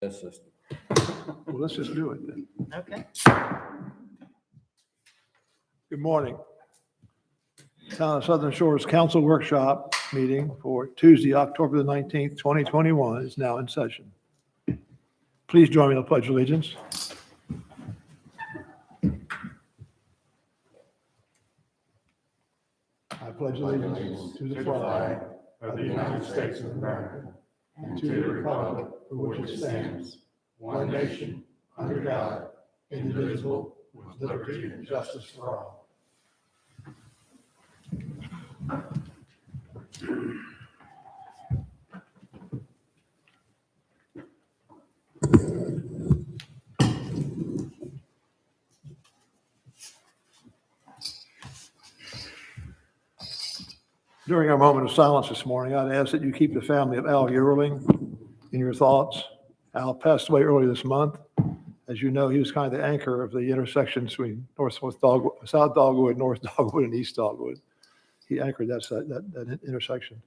system. Well, let's just do it then. Okay. Good morning. Town of Southern Shores Council Workshop meeting for Tuesday, October the 19th, 2021 is now in session. Please join me in the Pledge of Allegiance. I pledge allegiance to the flag of the United States of America and to the republic for which it stands, one nation, under God, indivisible, with liberty and justice for all. During our moment of silence this morning, I'd ask that you keep the family of Al Yearling in your thoughts. Al passed away early this month. As you know, he was kind of the anchor of the intersection between South Dogwood, North Dogwood, and East Dogwood. He anchored that intersection.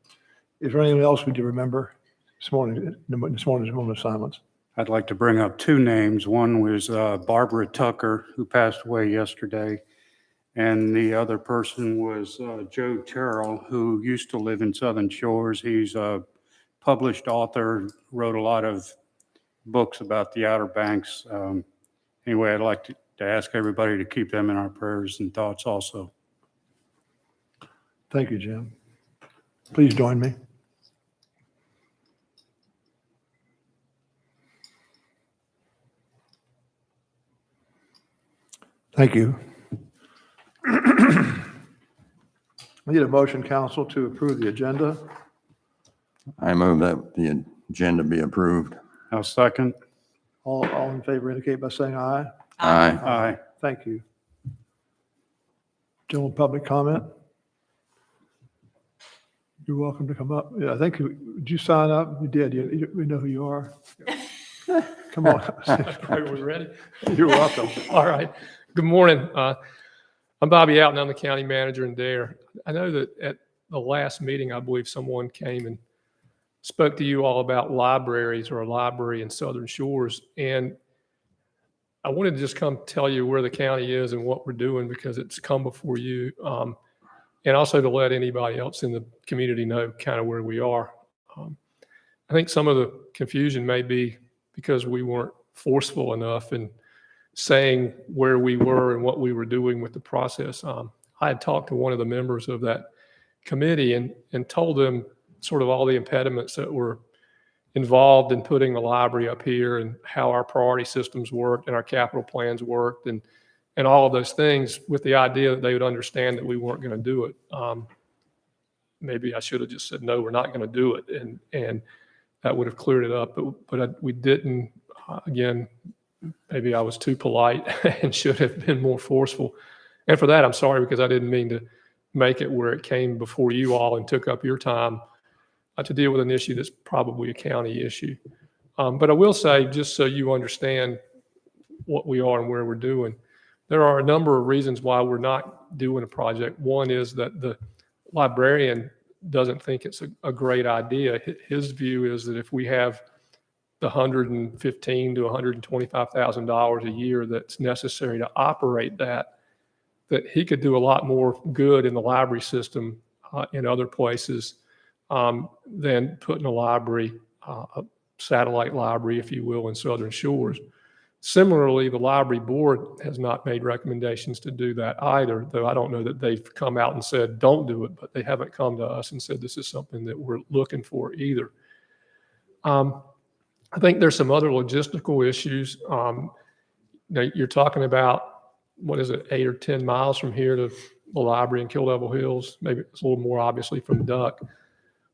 Is there anyone else we do remember this morning's moment of silence? I'd like to bring up two names. One was Barbara Tucker, who passed away yesterday. And the other person was Joe Terrell, who used to live in Southern Shores. He's a published author, wrote a lot of books about the Outer Banks. Anyway, I'd like to ask everybody to keep them in our prayers and thoughts also. Thank you, Jim. Please join me. Thank you. I need a motion, council, to approve the agenda. I move that the agenda be approved. I'll second. All in favor indicate by saying aye. Aye. Aye. Thank you. General public comment? You're welcome to come up. Yeah, I think, did you sign up? You did. We know who you are. Come on. Are we ready? You're welcome. All right. Good morning. I'm Bobby Alton. I'm the county manager in Dare. I know that at the last meeting, I believe someone came and spoke to you all about libraries or a library in Southern Shores. And I wanted to just come tell you where the county is and what we're doing because it's come before you. And also to let anybody else in the community know kind of where we are. I think some of the confusion may be because we weren't forceful enough in saying where we were and what we were doing with the process. I had talked to one of the members of that committee and told them sort of all the impediments that were involved in putting the library up here and how our priority systems worked and our capital plans worked and all of those things with the idea that they would understand that we weren't going to do it. Maybe I should have just said, no, we're not going to do it. And that would have cleared it up, but we didn't. Again, maybe I was too polite and should have been more forceful. And for that, I'm sorry because I didn't mean to make it where it came before you all and took up your time to deal with an issue that's probably a county issue. But I will say, just so you understand what we are and where we're doing, there are a number of reasons why we're not doing a project. One is that the librarian doesn't think it's a great idea. His view is that if we have the $115,000 to $125,000 a year that's necessary to operate that he could do a lot more good in the library system in other places than putting a library, a satellite library, if you will, in Southern Shores. Similarly, the library board has not made recommendations to do that either, though I don't know that they've come out and said, don't do it, but they haven't come to us and said this is something that we're looking for either. I think there's some other logistical issues. You're talking about, 8 or 10 miles from here to the library in Kill Devil Hills. Maybe it's a little more obviously from Duck.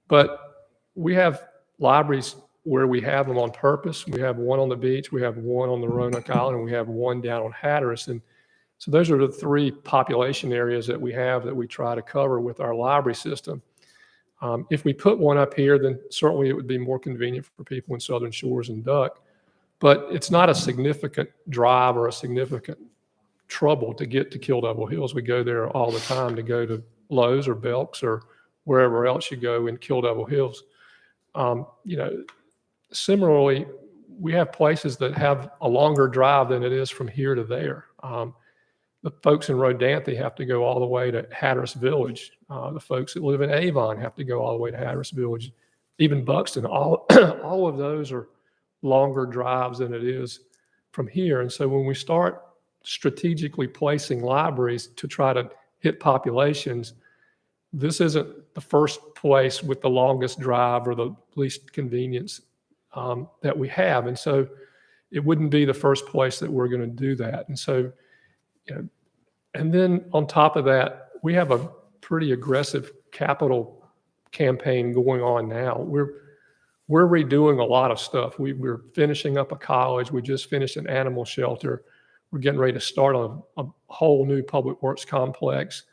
But we have libraries where we have them on purpose. We have one on the beach, we have one on the Roanoke Island, and we have one down on Hatteras. And so those are the three population areas that we have that we try to cover with our library system. If we put one up here, then certainly it would be more convenient for people in Southern Shores and Duck. But it's not a significant drive or a significant trouble to get to Kill Devil Hills. We go there all the time to go to Lowe's or Belk's or wherever else you go in Kill Devil Hills. Similarly, we have places that have a longer drive than it is from here to there. The folks in Rodanthe have to go all the way to Hatteras Village. The folks that live in Avon have to go all the way to Hatteras Village. Even Buxton, all of those are longer drives than it is from here. And so when we start strategically placing libraries to try to hit populations, this isn't the first place with the longest drive or the least convenience that we have. And so it wouldn't be the first place that we're going to do that. And so, and then on top of that, we have a pretty aggressive capital campaign going on now. We're redoing a lot of stuff. We're finishing up a college. We just finished an animal shelter. We're getting ready to start a whole new public works complex.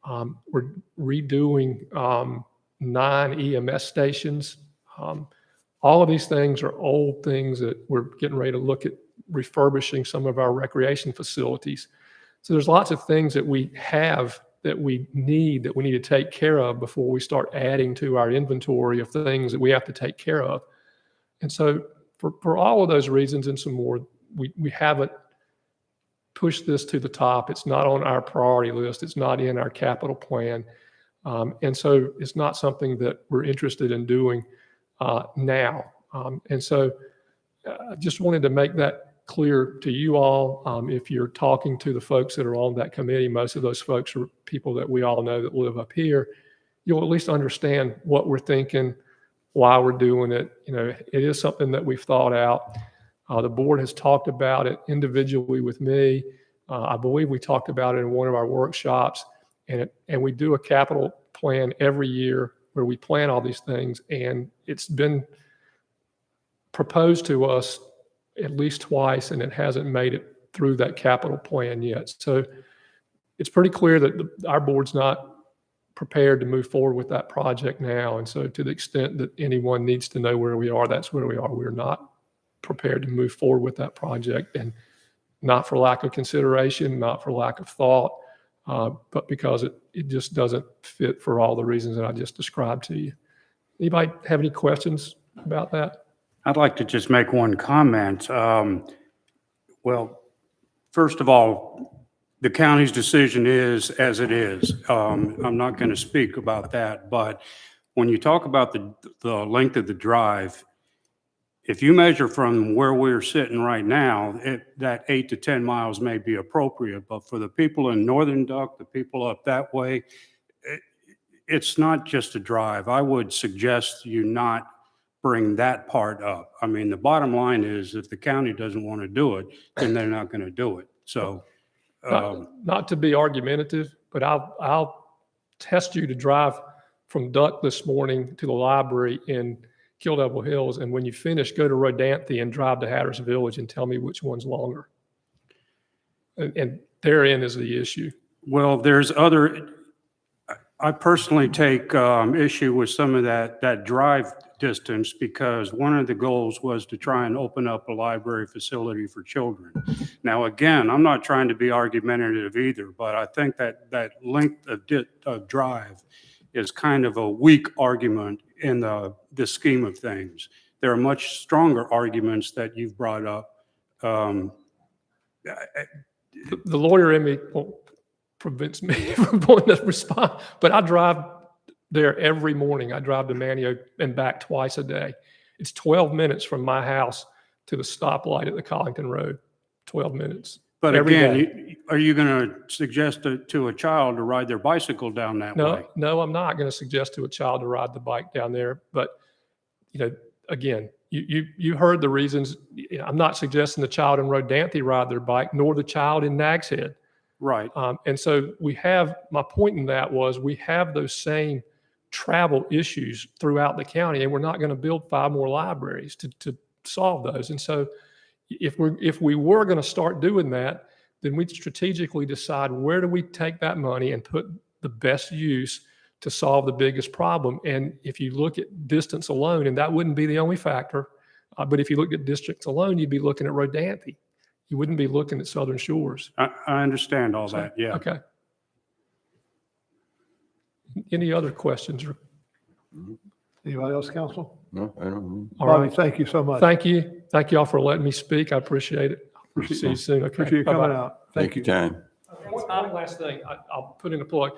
We're redoing 9 EMS stations. All of these things are old things that we're getting ready to look at refurbishing some of our recreation facilities. So there's lots of things that we have that we need to take care of before we start adding to our inventory of things that we have to take care of. And so for all of those reasons and some more, we haven't pushed this to the top. It's not on our priority list. It's not in our capital plan. And so it's not something that we're interested in doing now. And so I just wanted to make that clear to you all. If you're talking to the folks that are on that committee, most of those folks are people that we all know that live up here. You'll at least understand what we're thinking, why we're doing it. It is something that we've thought out. The board has talked about it individually with me. I believe we talked about it in one of our workshops, and we do a capital plan every year where we plan all these things, and it's been proposed to us at least twice, and it hasn't made it through that capital plan yet. So it's pretty clear that our board's not prepared to move forward with that project now. And so to the extent that anyone needs to know where we are, that's where we are. We're not prepared to move forward with that project, and not for lack of consideration, not for lack of thought, but because it just doesn't fit for all the reasons that I just described to you. Anybody have any questions about that? I'd like to just make one comment. Well, first of all, the county's decision is as it is. I'm not going to speak about that, but when you talk about the length of the drive, if you measure from where we're sitting right now, that 8 to 10 miles may be appropriate, but for the people in Northern Duck, the people up that way, it's not just a drive. I would suggest you not bring that part up. I mean, the bottom line is if the county doesn't want to do it, then they're not going to do it. So, not to be argumentative, but I'll test you to drive from Duck this morning to the library in Kill Devil Hills, and when you finish, go to Rodanthe and drive to Hatteras Village and tell me which one's longer. And therein is the issue. well, I personally take issue with some of that drive distance because one of the goals was to try and open up a library facility for children. Now, again, I'm not trying to be argumentative either, but I think that length of drive is kind of a weak argument in the scheme of things. There are much stronger arguments that you've brought up. The lawyer in me prevents me from wanting to respond, but I drive there every morning. I drive to Manio and back twice a day. It's 12 minutes from my house to the stoplight at the Collington Road. 12 minutes. But every again, day. are you going to suggest to a child to ride their bicycle down that way? No, I'm not going to suggest to a child to ride the bike down there. But, again, you heard the reasons. I'm not suggesting the child in Rodanthe ride their bike, nor the child in Nags Head. Right. And so my point in that was we have those same travel issues throughout the county, and we're not going to build 5 more libraries to solve those. And so if we were going to start doing that, then we'd strategically decide where do we take that money and put the best use to solve the biggest problem. And if you look at distance alone, and that wouldn't be the only factor, but if you looked at distance alone, you'd be looking at Rodanthe. You wouldn't be looking at Southern Shores. I understand all that. Yeah. Okay. Any other questions? Anybody else, council? No, I don't. All Bobby, right. thank you so much. Thank you. Thank you all for letting me speak. I appreciate it. See you soon. Okay. Appreciate you coming Bye-bye. out. Take your time. One last thing, I'll put in a plug.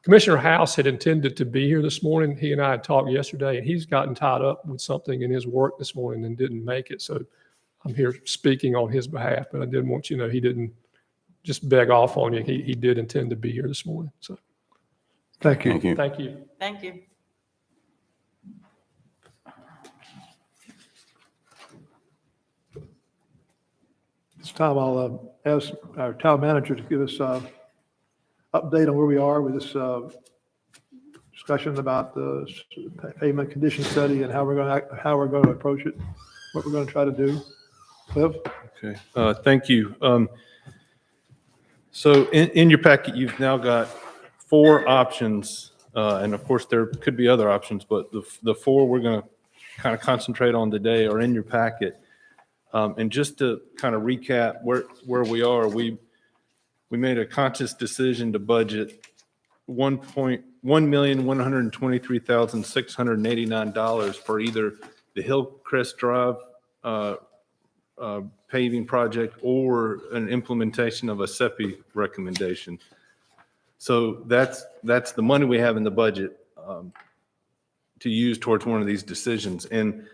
Commissioner House had intended to be here this morning. He and I had talked yesterday, and he's gotten tied up with something in his work this morning and didn't make it. So I'm here speaking on his behalf, but I did want you to know he didn't just beg off on you. He did intend to be here this morning. So Thank you. Thank you. thank you. Thank you. This time I'll ask our town manager to give us update on where we are with this discussion about the pavement condition study and how we're going to approach it, what we're going to try to do. Cliff? Okay, thank you. So in your packet, you've now got 4 options, and of course, there could be other options, but the 4 we're going to kind of concentrate on today are in your packet. And just to kind of recap where we are, we made a conscious decision to budget $1,123,689 for either the Hillcrest Drive paving project or an implementation of a SEPI recommendation. So that's the money we have in the budget to use towards one of these decisions. And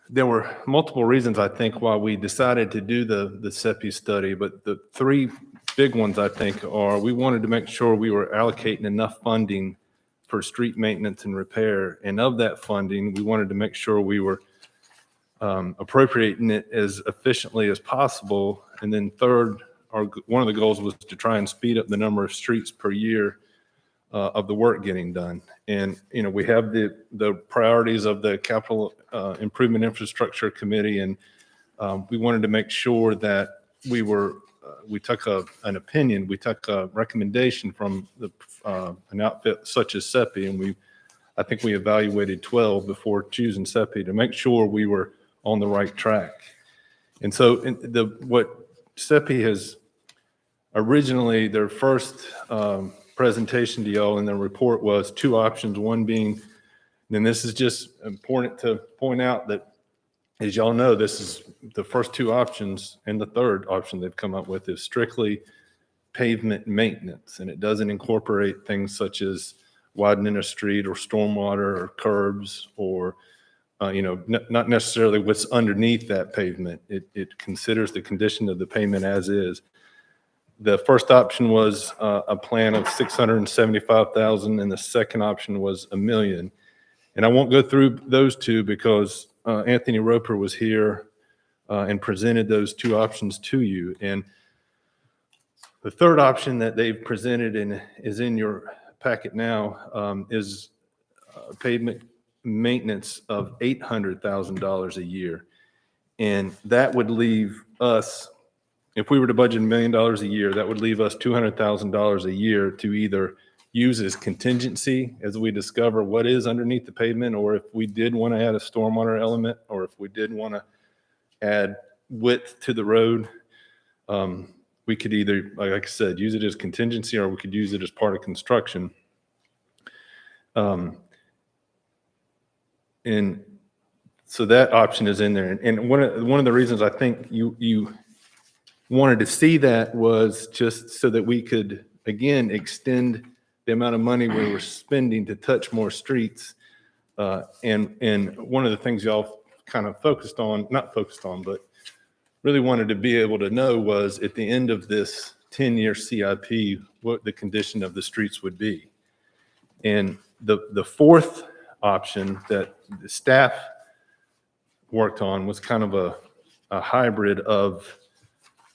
there were multiple reasons, I think, why we decided to do the SEPI study, but the 3 big ones, I think, are we wanted to make sure we were allocating enough funding for street maintenance and repair. And of that funding, we wanted to make sure we were appropriating it as efficiently as possible. And then third, one of the goals was to try and speed up the number of streets per year of the work getting done. And, we have the priorities of the Capital Improvement Infrastructure Committee, and we wanted to make sure that we took an opinion, we took a recommendation from an outfit such as SEPI, and I think we evaluated 12 before choosing SEPI to make sure we were on the right track. And so what SEPI has originally, their first presentation to y'all in the report was 2 options, one being, and this is just important to point out that, as y'all know, this is the first 2 options, and the third option they've come up with is strictly pavement maintenance, and it doesn't incorporate things such as widening a street or stormwater or curbs or not necessarily what's underneath that pavement. It considers the condition of the pavement as is. The first option was a plan of $675,000, and the second option was $1 million. And I won't go through those 2 because Anthony Roper was here and presented those 2 options to you. And the third option that they've presented and is in your packet now is pavement maintenance of $800,000 a year. And that would leave us, if we were to budget $1 million a year, that would leave us $200,000 a year to either use as contingency as we discover what is underneath the pavement, or if we did want to add a stormwater element, or if we did want to add width to the road, we could either, like I said, use it as contingency, or we could use it as part of construction. And so that option is in there. And one of the reasons I think you wanted to see that was just so that we could, again, extend the amount of money we were spending to touch more streets. And one of the things y'all kind of not focused on, but really wanted to be able to know was at the end of this 10-year CIP, what the condition of the streets would be. And the fourth option that the staff worked on was kind of a hybrid of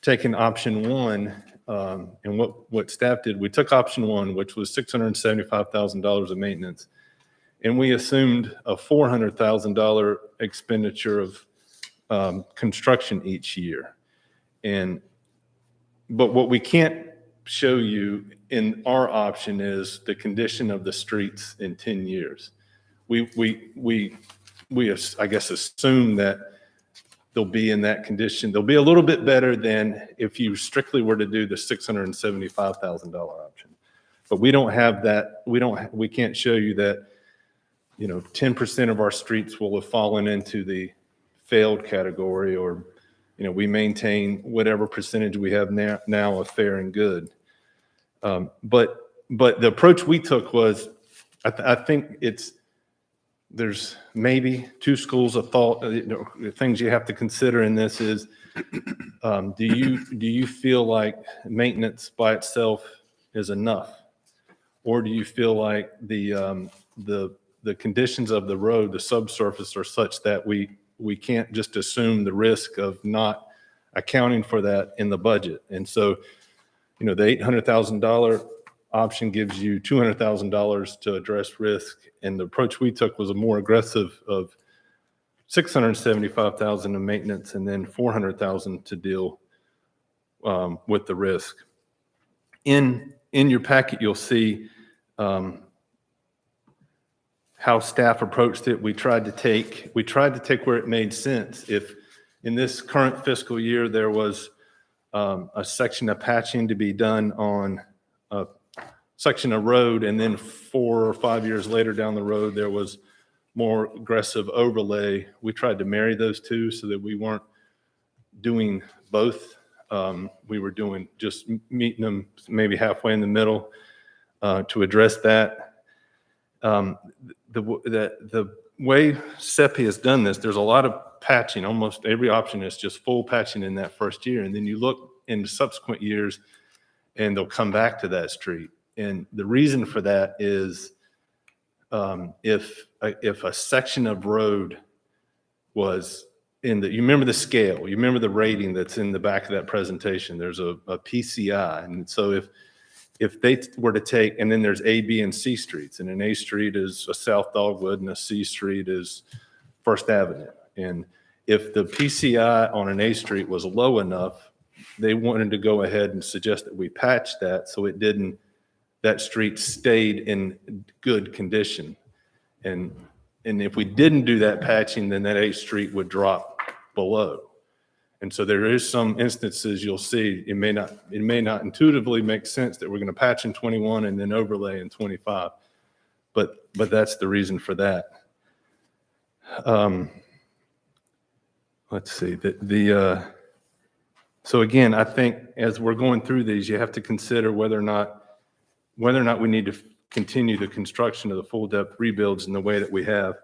taking option 1, and what staff did, we took option 1, which was $675,000 of maintenance, and we assumed a $400,000 expenditure of construction each year. But what we can't show you in our option is the condition of the streets in 10 years. We I guess assume that they'll be in that condition. They'll be a little bit better than if you strictly were to do the $675,000 option. But we don't have that. We can't show you that 10% of our streets will have fallen into the failed category, or, we maintain whatever percentage we have now of fair and good. But the approach we took was, I think there's maybe two schools of thought. Things you have to consider in this is, do you feel like maintenance by itself is enough? Or do you feel like the conditions of the road, the subsurface, are such that we can't just assume the risk of not accounting for that in the budget? And so, the $800,000 option gives you $200,000 to address risk. And the approach we took was a more aggressive of $675,000 in maintenance and then $400,000 to deal with the risk. In your packet, you'll see how staff approached it. We tried to take where it made sense. If in this current fiscal year there was a section of patching to be done on a section of road, and then 4 or 5 years later down the road there was more aggressive overlay, we tried to marry those two so that we weren't doing both. We were doing just meeting them maybe halfway in the middle to address that. The way CEPI has done this, there's a lot of patching. Almost every option is just full patching in that first year, and then you look in subsequent years and they'll come back to that street. And the reason for that is if a section of road was you remember the scale, you remember the rating that's in the back of that presentation, there's a PCI. And so if they were to take, and then there's A, B, and C streets, and an A street is a South Dogwood and a C street is First Avenue. And if the PCI on an A street was low enough, they wanted to go ahead and suggest that we patch that so that street stayed in good condition. And if we didn't do that patching, then that A street would drop below. And so there is some instances you'll see, it may not intuitively make sense that we're going to patch in 21 and then overlay in 25, but that's the reason for that. Let's see, so again, I think as we're going through these, you have to consider whether or not we need to continue the construction of the full depth rebuilds in the way that we have.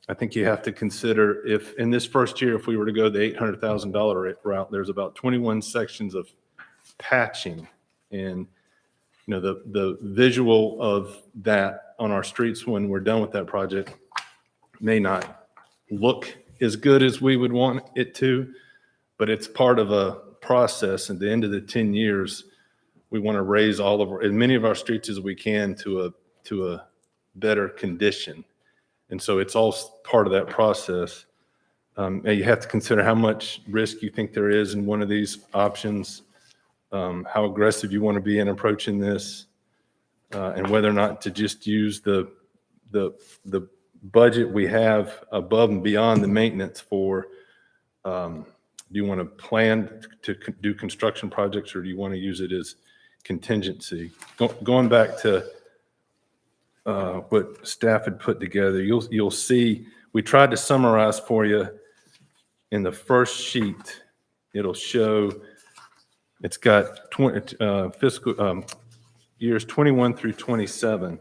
I think you have to consider, if in this first year, if we were to go the $800,000 route, there's about 21 sections of patching. And, the visual of that on our streets when we're done with that project may not look as good as we would want it to, but it's part of a process. At the end of the 10 years, we want to raise as many of our streets as we can to a better condition. And so it's all part of that process. And you have to consider how much risk you think there is in one of these options, how aggressive you want to be in approaching this, and whether or not to just use the budget we have above and beyond the maintenance for, do you want to plan to do construction projects, or do you want to use it as contingency? Going back to what staff had put together, you'll see we tried to summarize for you in the first sheet. It'll show it's got fiscal years 21 through 27,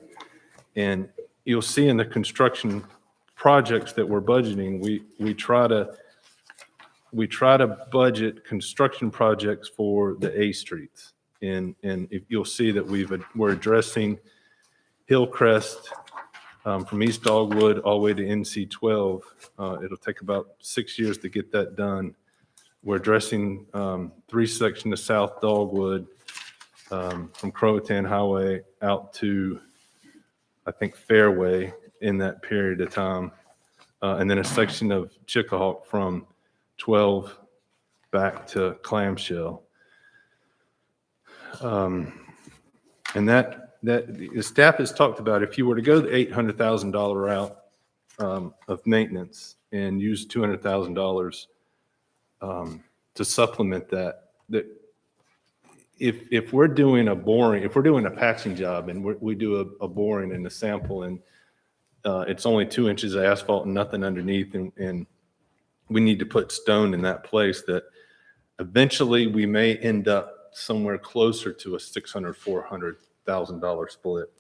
and you'll see in the construction projects that we're budgeting, we try to budget construction projects for the A streets, and if you'll see that we're addressing Hillcrest from East Dogwood all the way to NC 12. It'll take about 6 years to get that done. We're addressing 3 sections of South Dogwood from Croatan Highway out to, I think, Fairway in that period of time. And then a section of Chickahawk from 12 back to Clamshell. And that the staff has talked about, if you were to go the $800,000 route of maintenance and use $200,000 to supplement that if we're doing a patching job and we do a boring and a sample, and it's only 2 inches of asphalt and nothing underneath, and we need to put stone in that place that eventually we may end up somewhere closer to a $600,000-$400,000 split.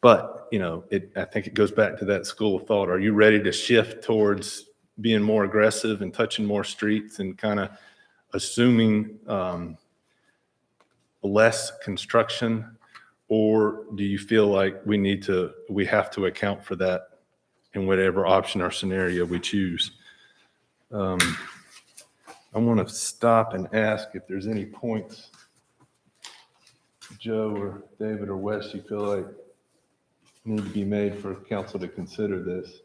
But, you know, I think it goes back to that school of thought. Are you ready to shift towards being more aggressive and touching more streets and kind of assuming less construction? Or do you feel like we have to account for that in whatever option or scenario we choose? I want to stop and ask if there's any points, Joe or David or Wes, you feel like need to be made for council to consider this.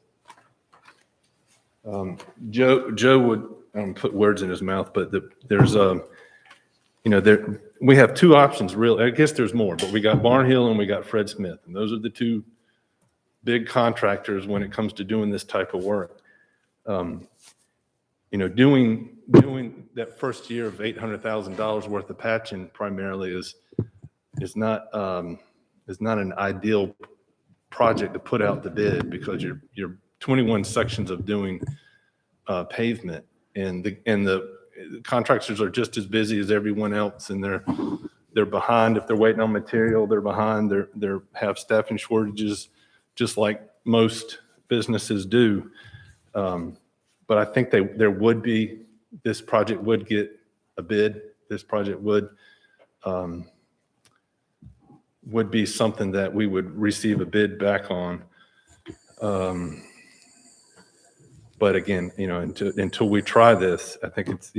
Joe would, I don't put words in his mouth, but there's we have 2 options really. I guess there's more, but we got Barnhill and we got Fred Smith, and those are the 2 big contractors when it comes to doing this type of work. Doing that first year of $800,000 worth of patching primarily is not an ideal project to put out the bid, because you're 21 sections of doing pavement, and the contractors are just as busy as everyone else, and they're behind. If they're waiting on material, they're behind. They're have staffing shortages, just like most businesses do. But I think this project would get a bid. This project would be something that we would receive a bid back on. But again, until we try this, I think it's,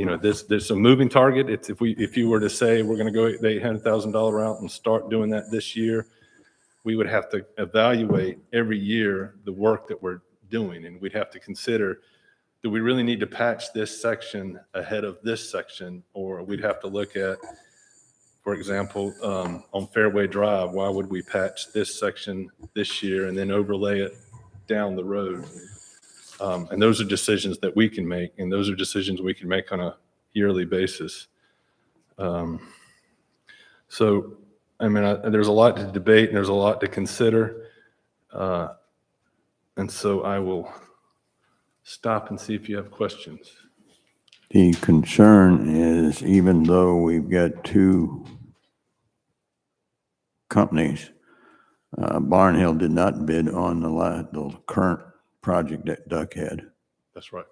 there's a moving target. It's if you were to say we're going to go the $800,000 route and start doing that this year, we would have to evaluate every year the work that we're doing, and we'd have to consider, do we really need to patch this section ahead of this section, or we'd have to look at, for example, on Fairway Drive, why would we patch this section this year and then overlay it down the road? And those are decisions that we can make, and those are decisions we can make on a yearly basis. So, I mean, there's a lot to debate and there's a lot to consider. And so I will stop and see if you have questions. The concern is, even though we've got 2 companies, Barnhill did not bid on the current project that Duck had. That's right.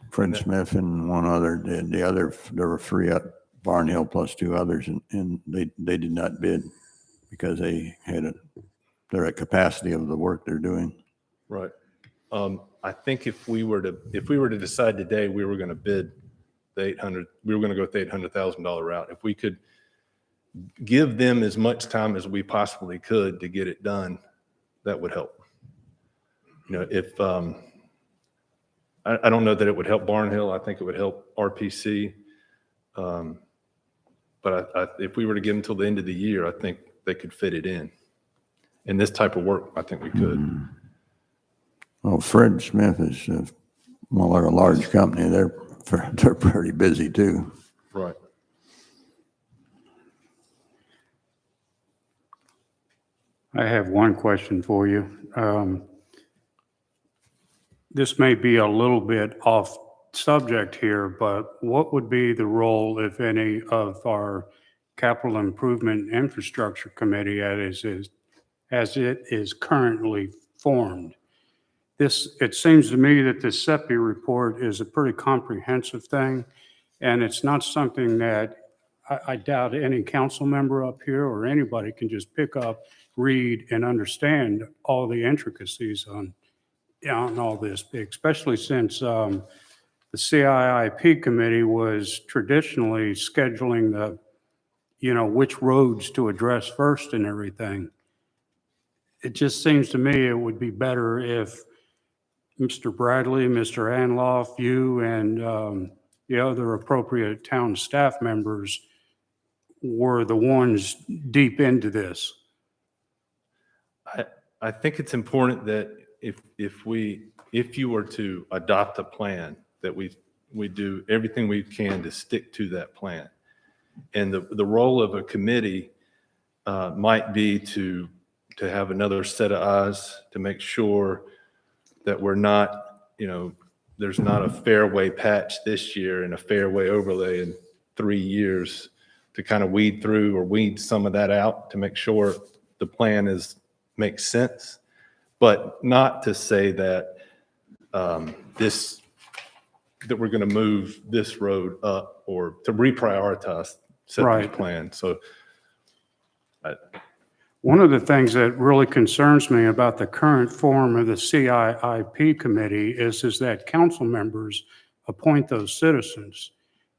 Fred Smith and one other did. There were 3 at Barnhill plus 2 others, and they did not bid because they're at capacity of the work they're doing. Right. I think if we were to decide today we were going to bid we were going to go with the $800,000 route. If we could give them as much time as we possibly could to get it done, that would help. If I don't know that it would help Barnhill, I think it would help RPC. But if we were to give them till the end of the year, I think they could fit it in. In this type of work, I think we could. Well, Fred Smith is more like a large company. They're pretty busy too. Right. I have one question for you. This may be a little bit off subject here, but what would be the role, if any, of our Capital Improvement Infrastructure Committee as it is currently formed? It seems to me that the CEPI report is a pretty comprehensive thing, and it's not something that I doubt any council member up here or anybody can just pick up, read, and understand all the intricacies on all this, especially since the CIIP committee was traditionally scheduling which roads to address first and everything. It just seems to me it would be better if Mr. Bradley, Mr. Anloff, you, and the other appropriate town staff members were the ones deep into this. I think it's important that if you were to adopt a plan, that we do everything we can to stick to that plan. And the role of a committee might be to to have another set of eyes to make sure that we're not, there's not a fairway patch this year and a fairway overlay in 3 years, to kind of weed through or weed some of that out to make sure the plan makes sense. But not to say that that we're going to move this road up or to reprioritize SEPI's Right. plan. So One of the things that really concerns me about the current form of the CIIP committee is that council members appoint those citizens.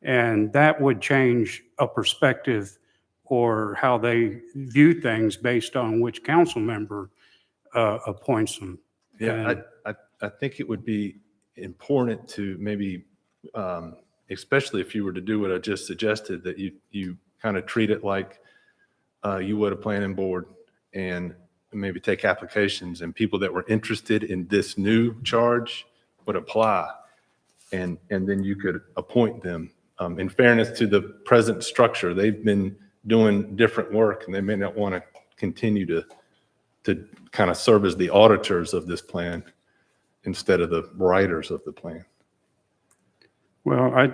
And that would change a perspective or how they view things based on which council member appoints them. yeah, And- I think it would be important to maybe, especially if you were to do what I just suggested, that you kind of treat it like you would a planning board, and maybe take applications, and people that were interested in this new charge would apply, and then you could appoint them. In fairness to the present structure, they've been doing different work, and they may not want to continue to kind of serve as the auditors of this plan instead of the writers of the plan. Well,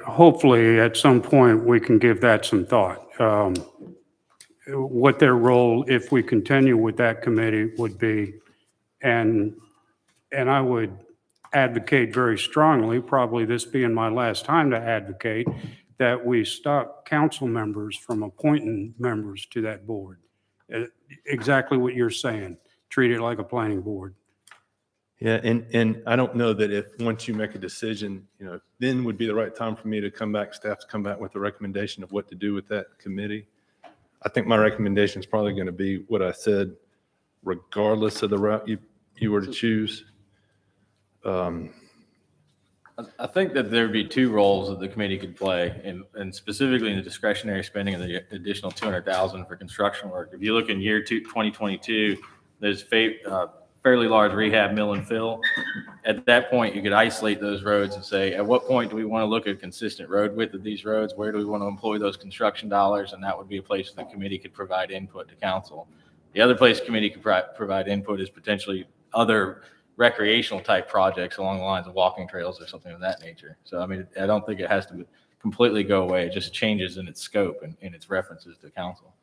hopefully at some point we can give that some thought. What their role, if we continue with that committee, would be. And I would advocate very strongly, probably this being my last time to advocate, that we stop council members from appointing members to that board. Exactly what you're saying, treat it like a planning board. Yeah, and I don't know that if, once you make a decision, then would be the right time for me to come back, staff to come back with a recommendation of what to do with that committee. I think my recommendation is probably going to be what I said, regardless of the route you were to choose. I think that there'd be two roles that the committee could play, and specifically in the discretionary spending of the additional 200,000 for construction work. If you look in year 2022, there's fairly large rehab mill and fill. At that point, you could isolate those roads and say, at what point do we want to look at consistent road width of these roads? Where do we want to employ those construction dollars? And that would be a place the committee could provide input to council. The other place the committee could provide input is potentially other recreational type projects along the lines of walking trails or something of that nature. So, I mean, I don't think it has to completely go away. It just changes in its scope and in its references to council.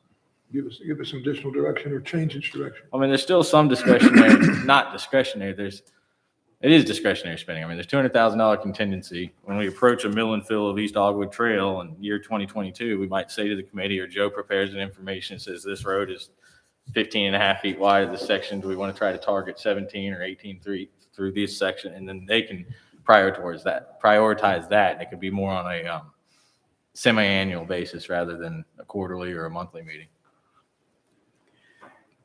Give us some additional direction or change its direction. I mean, there's still some discretionary, not discretionary. It is discretionary spending. I mean, there's $200,000 contingency. When we approach a mill and fill of East Dogwood Trail in year 2022, we might say to the committee, or Joe prepares an information that says this road is 15 and a half feet wide of this section. Do we want to try to target 17 or 18 through this section? And then they can prioritize that. And it could be more on a semi-annual basis rather than a quarterly or a monthly meeting.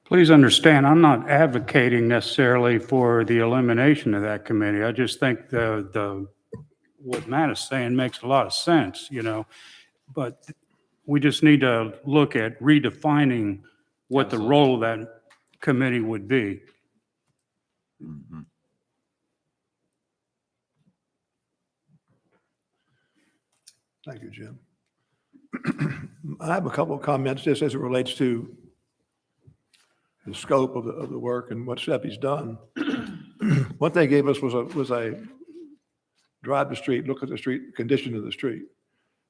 Please understand, I'm not advocating necessarily for the elimination of that committee. I just think what Matt is saying makes a lot of sense, but we just need to look at redefining what the role of that committee would be. Mhm. Thank you, Jim. I have a couple of comments just as it relates to the scope of the work and what SEPI's done. What they gave us was a drive the street, look at the street, condition of the street.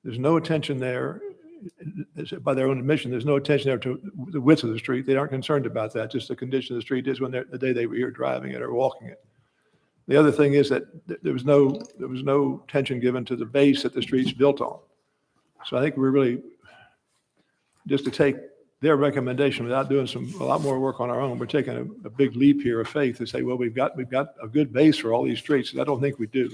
There's no attention there, by their own admission, there's no attention there to the width of the street. They aren't concerned about that. Just the condition of the street is the day they were here driving it or walking it. The other thing is that there was no attention given to the base that the street's built on. So I think we're really, just to take their recommendation without doing a lot more work on our own, we're taking a big leap here of faith to say, well, we've got a good base for all these streets. And I don't think we do.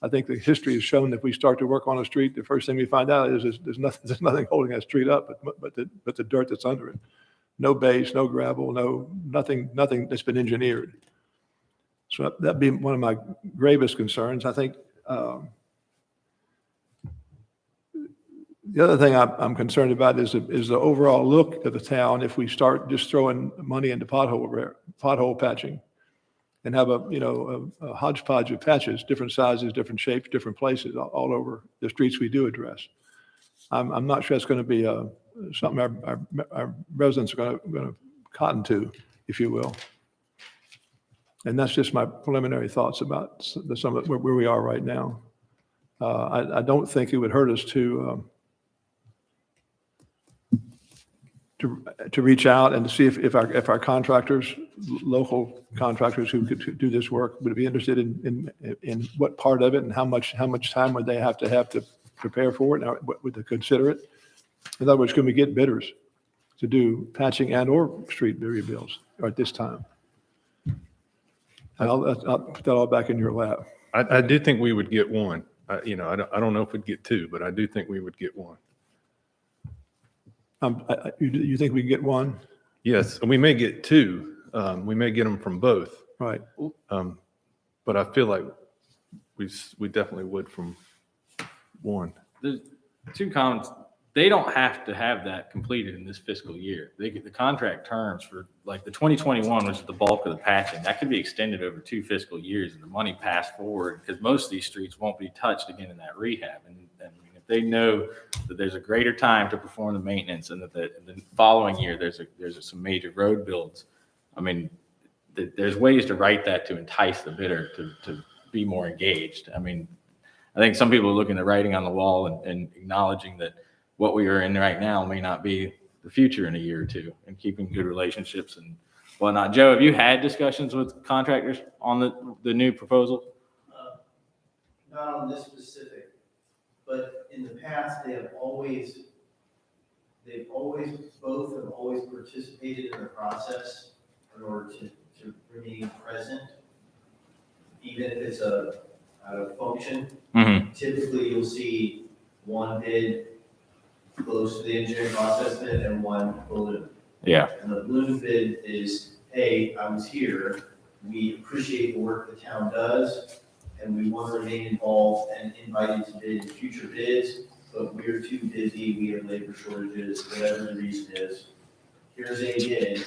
I think the history has shown that if we start to work on a street, the first thing we find out is there's nothing holding that street up but the dirt that's under it. No base, no gravel, nothing that's been engineered. So that'd be one of my gravest concerns. I think the other thing I'm concerned about is the overall look of the town if we start just throwing money into pothole patching and have a hodgepodge of patches, different sizes, different shapes, different places all over the streets we do address. I'm not sure it's going to be something our residents are going to cotton to, if you will. And that's just my preliminary thoughts about some of where we are right now. I don't think it would hurt us to reach out and to see if our contractors, local contractors who could do this work, would be interested in what part of it and how much time would they have to prepare for it, and what would they consider it? In other words, can we get bidders to do patching and or street rebuilds at this time? And I'll put that all back in your lap. I do think we would get one. I don't know if we'd get two, but I do think we would get one. You think we can get one? Yes, and we may get two. We may get them from both. Right. But I feel like we definitely would from one. The two comments, they don't have to have that completed in this fiscal year. They get the contract terms for, like, the 2021 was the bulk of the patching. That could be extended over 2 fiscal years and the money passed forward, because most of these streets won't be touched again in that rehab. And if they know that there's a greater time to perform the maintenance and that the following year there's some major road builds, I mean, there's ways to write that to entice the bidder to be more engaged. I mean, I think some people are looking at writing on the wall and acknowledging that what we are in right now may not be the future in a year or two, and keeping good relationships and whatnot. Joe, have you had discussions with contractors on the new proposal? Not on this specific, but in the past, both have always participated in the process in order to remain present, even if it's out of function. Mm-hmm. Typically, you'll see one bid close to the engineering process bid and one balloon. Yeah. And the balloon bid is, hey, I was here, we appreciate the work the town does, and we want to remain involved and invited to bid in future bids, but we're too busy, we have labor shortages, whatever the reason is. Here's a bid.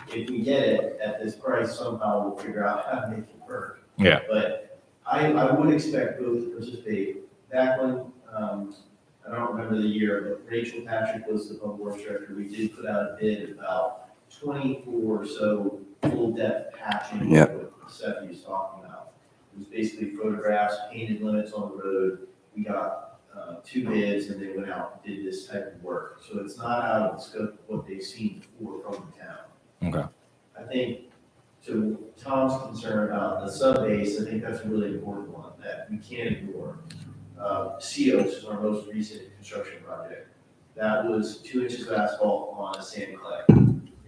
If we get it at this price, somehow we'll figure out how to make it work. Yeah. But I would expect both to participate. Back when, I don't remember the year, but Rachel Patrick was the public works director, we did put out a bid about 24 or so full depth patching. Yep. What Stephanie was talking about. It was basically photographs, painted limits on the road. We got 2 bids and they went out and did this type of work. So it's not out of the scope of what they've seen before from the town. Okay. I think to Tom's concern about the sub-base, I think that's a really important one that we can't ignore. Seos is our most recent construction project. That was 2 inches of asphalt on a sand clay.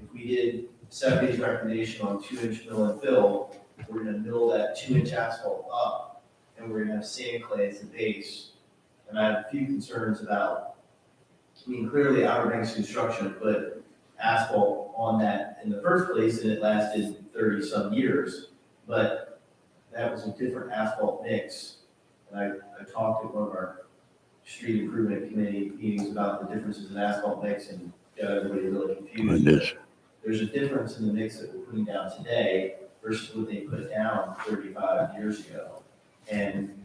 If we did Stephanie's recommendation on 2-inch mill and fill, we're gonna mill that 2-inch asphalt up, and we're gonna have sand clay as the base. And I have a few concerns about, I mean, clearly Outer Banks construction put asphalt on that in the first place, and it lasted 30-some years, but that was a different asphalt mix. And I talked at one of our street improvement committee meetings about the differences in asphalt mix and got everybody really confused. It is. There's a difference in the mix that we're putting down today versus what they put down 35 years ago. And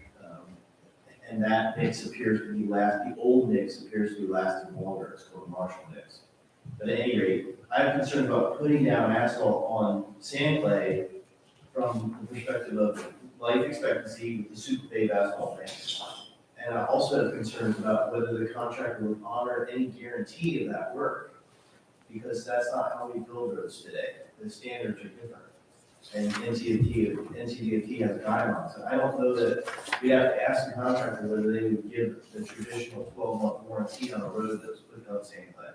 that mix appears to be the old mix appears to be lasting longer. It's called the Marshall mix. But at any rate, I have concerns about putting down asphalt on sand clay from the perspective of life expectancy with the super pave asphalt mix. And I also have concerns about whether the contractor would honor any guarantee of that work, because that's not how we build roads today. The standards are different. And NCDOT has guidelines. And I don't know that we have to ask the contractor whether they would give the traditional 12-month warranty on a road that was put on sand clay.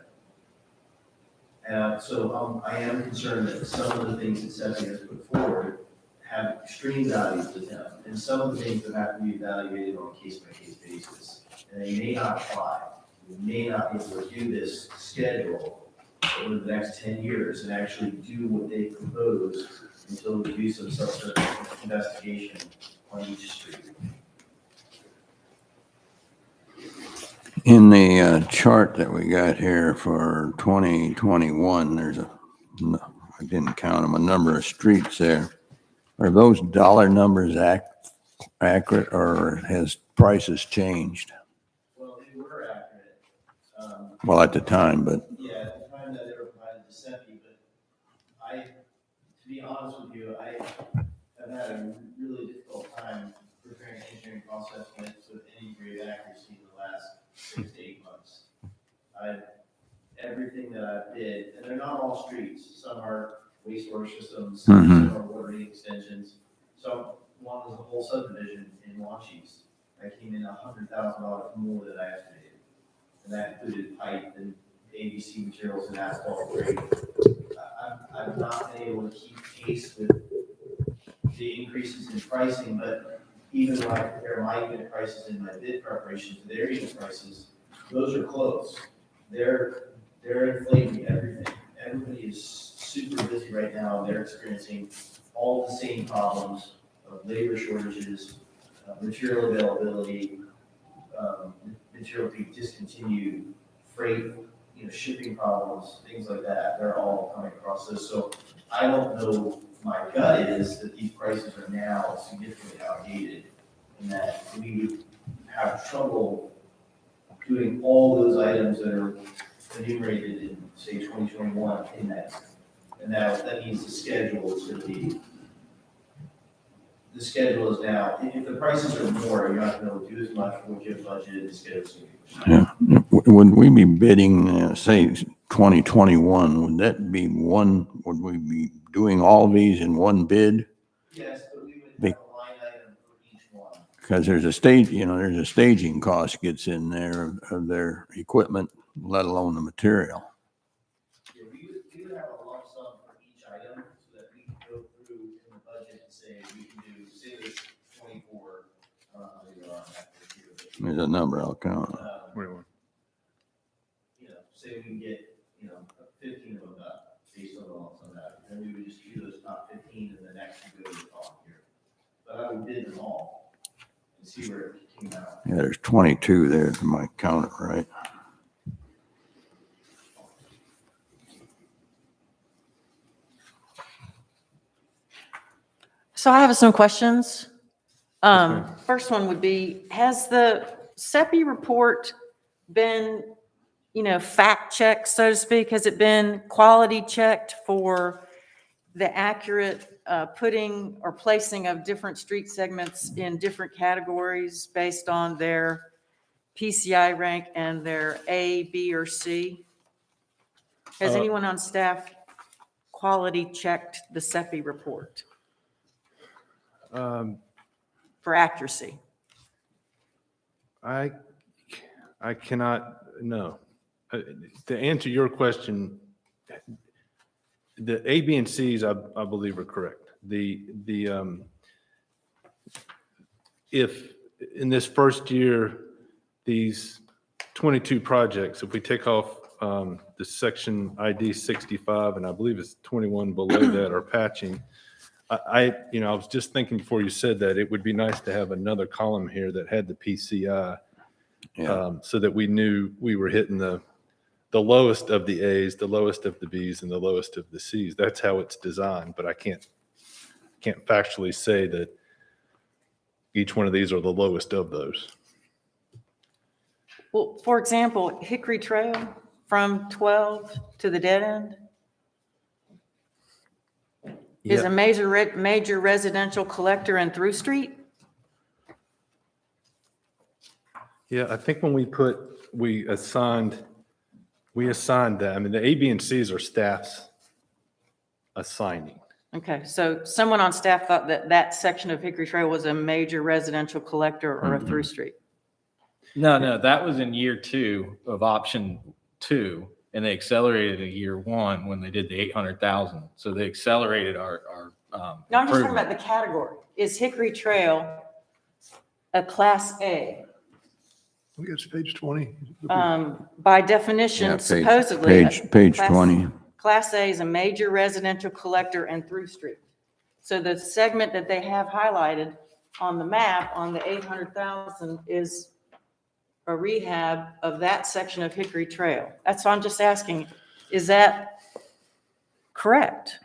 And so I am concerned that some of the things that Stephanie has put forward have extreme value to them, and some of the things that have to be evaluated on a case-by-case basis. And they may not apply. We may not be able to do this schedule over the next 10 years and actually do what they propose until we do some self-service investigation on each street. In the chart that we got here for 2021, I didn't count them, a number of streets there. Are those dollar numbers accurate, or has prices changed? Well, they were accurate. Well, at the time, but Yeah, at the time that they were provided to Stephanie, but be honest with you, I've had a really difficult time preparing engineering cost estimates with any degree of accuracy in the last 6 to 8 months. Everything that I did, and they're not all streets, some are wastewater systems, some are water main extensions. So one was the whole subdivision in Wanchese. That came in $100,000 more than I estimated. And that included pipe and ABC materials and asphalt grade. I've not been able to keep pace with the increases in pricing, but even when I compare my unit prices in my bid preparation to their unit prices, those are close. They're inflating everything. Everybody is super busy right now. They're experiencing all the same problems of labor shortages, material availability, material being discontinued, freight, shipping problems, things like that. They're all coming across this. So I don't know, my gut is that these prices are now significantly outdated and that we would have trouble doing all those items that are enumerated in, say, 2021 in that. And that means the schedule is going to be, the schedule is now, if the prices are more, you're not going to be able to do as much for what you have budgeted, the schedule's going to be. Yeah. Would we be bidding, say, 2021, would that be would we be doing all these in one bid? Yes, but we would have a line item for each one. Because there's a there's a staging cost gets in there of their equipment, let alone the material. Yeah, we would have a lump sum for each item so that we can go through in the budget and say, we can do, say there's 24, maybe around that here, but, There's a number I'll count. say we can get, 15 of them done based on the lump sum that, then we would just do those top 15 and the next would go to the top here. But I would bid them all and see where it came out. Yeah, there's 22 there, if I count it right. So I have some questions. First one would be, has the CEPI report been, fact checked, so to speak? Has it been quality checked for the accurate putting or placing of different street segments in different categories based on their PCI rank and their A, B, or C? Has anyone on staff quality checked the CEPI report for accuracy? I cannot, no. To answer your question, the A, B, and Cs, I believe are correct. If in this first year, these 22 projects, if we take off the section ID 65, and I believe it's 21 below that are patching, I was just thinking before you said that, it would be nice to have another column here that had the PCI. Yeah. So that we knew we were hitting the lowest of the A's, the lowest of the B's, and the lowest of the C's. That's how it's designed, but I can't factually say that each one of these are the lowest of those. Well, for example, Hickory Trail from 12 to the dead end is a major residential collector and through street? Yeah, I think when we assigned that. I mean, the A, B, and C's are staff's assigning. Okay, so someone on staff thought that section of Hickory Trail was a major residential collector or a through street? No, that was in year 2 of option 2, and they accelerated in year 1 when they did the 800,000. So they accelerated our No, I'm just talking improvement. about the category. Is Hickory Trail a Class A? I think it's page 20. By definition, Yeah, supposedly. Page Class- 20. Class A is a major residential collector and through street. So the segment that they have highlighted on the map on the 800,000 is a rehab of that section of Hickory Trail. That's why I'm just asking, is that correct?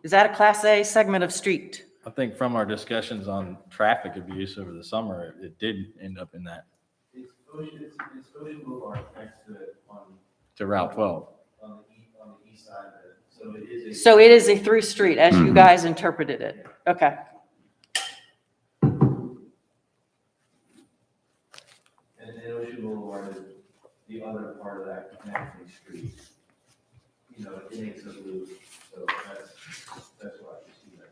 Is that a Class A segment of street? I think from our discussions on traffic abuse over the summer, it did end up in that, It's Ocean Boulevard next to it to Route 12. on east side of it. So it is a. So it is a through street as you guys interpreted it. Okay. And then Ocean Boulevard is the other part of that connecting street. You know, it makes a loop, so that's why you see that.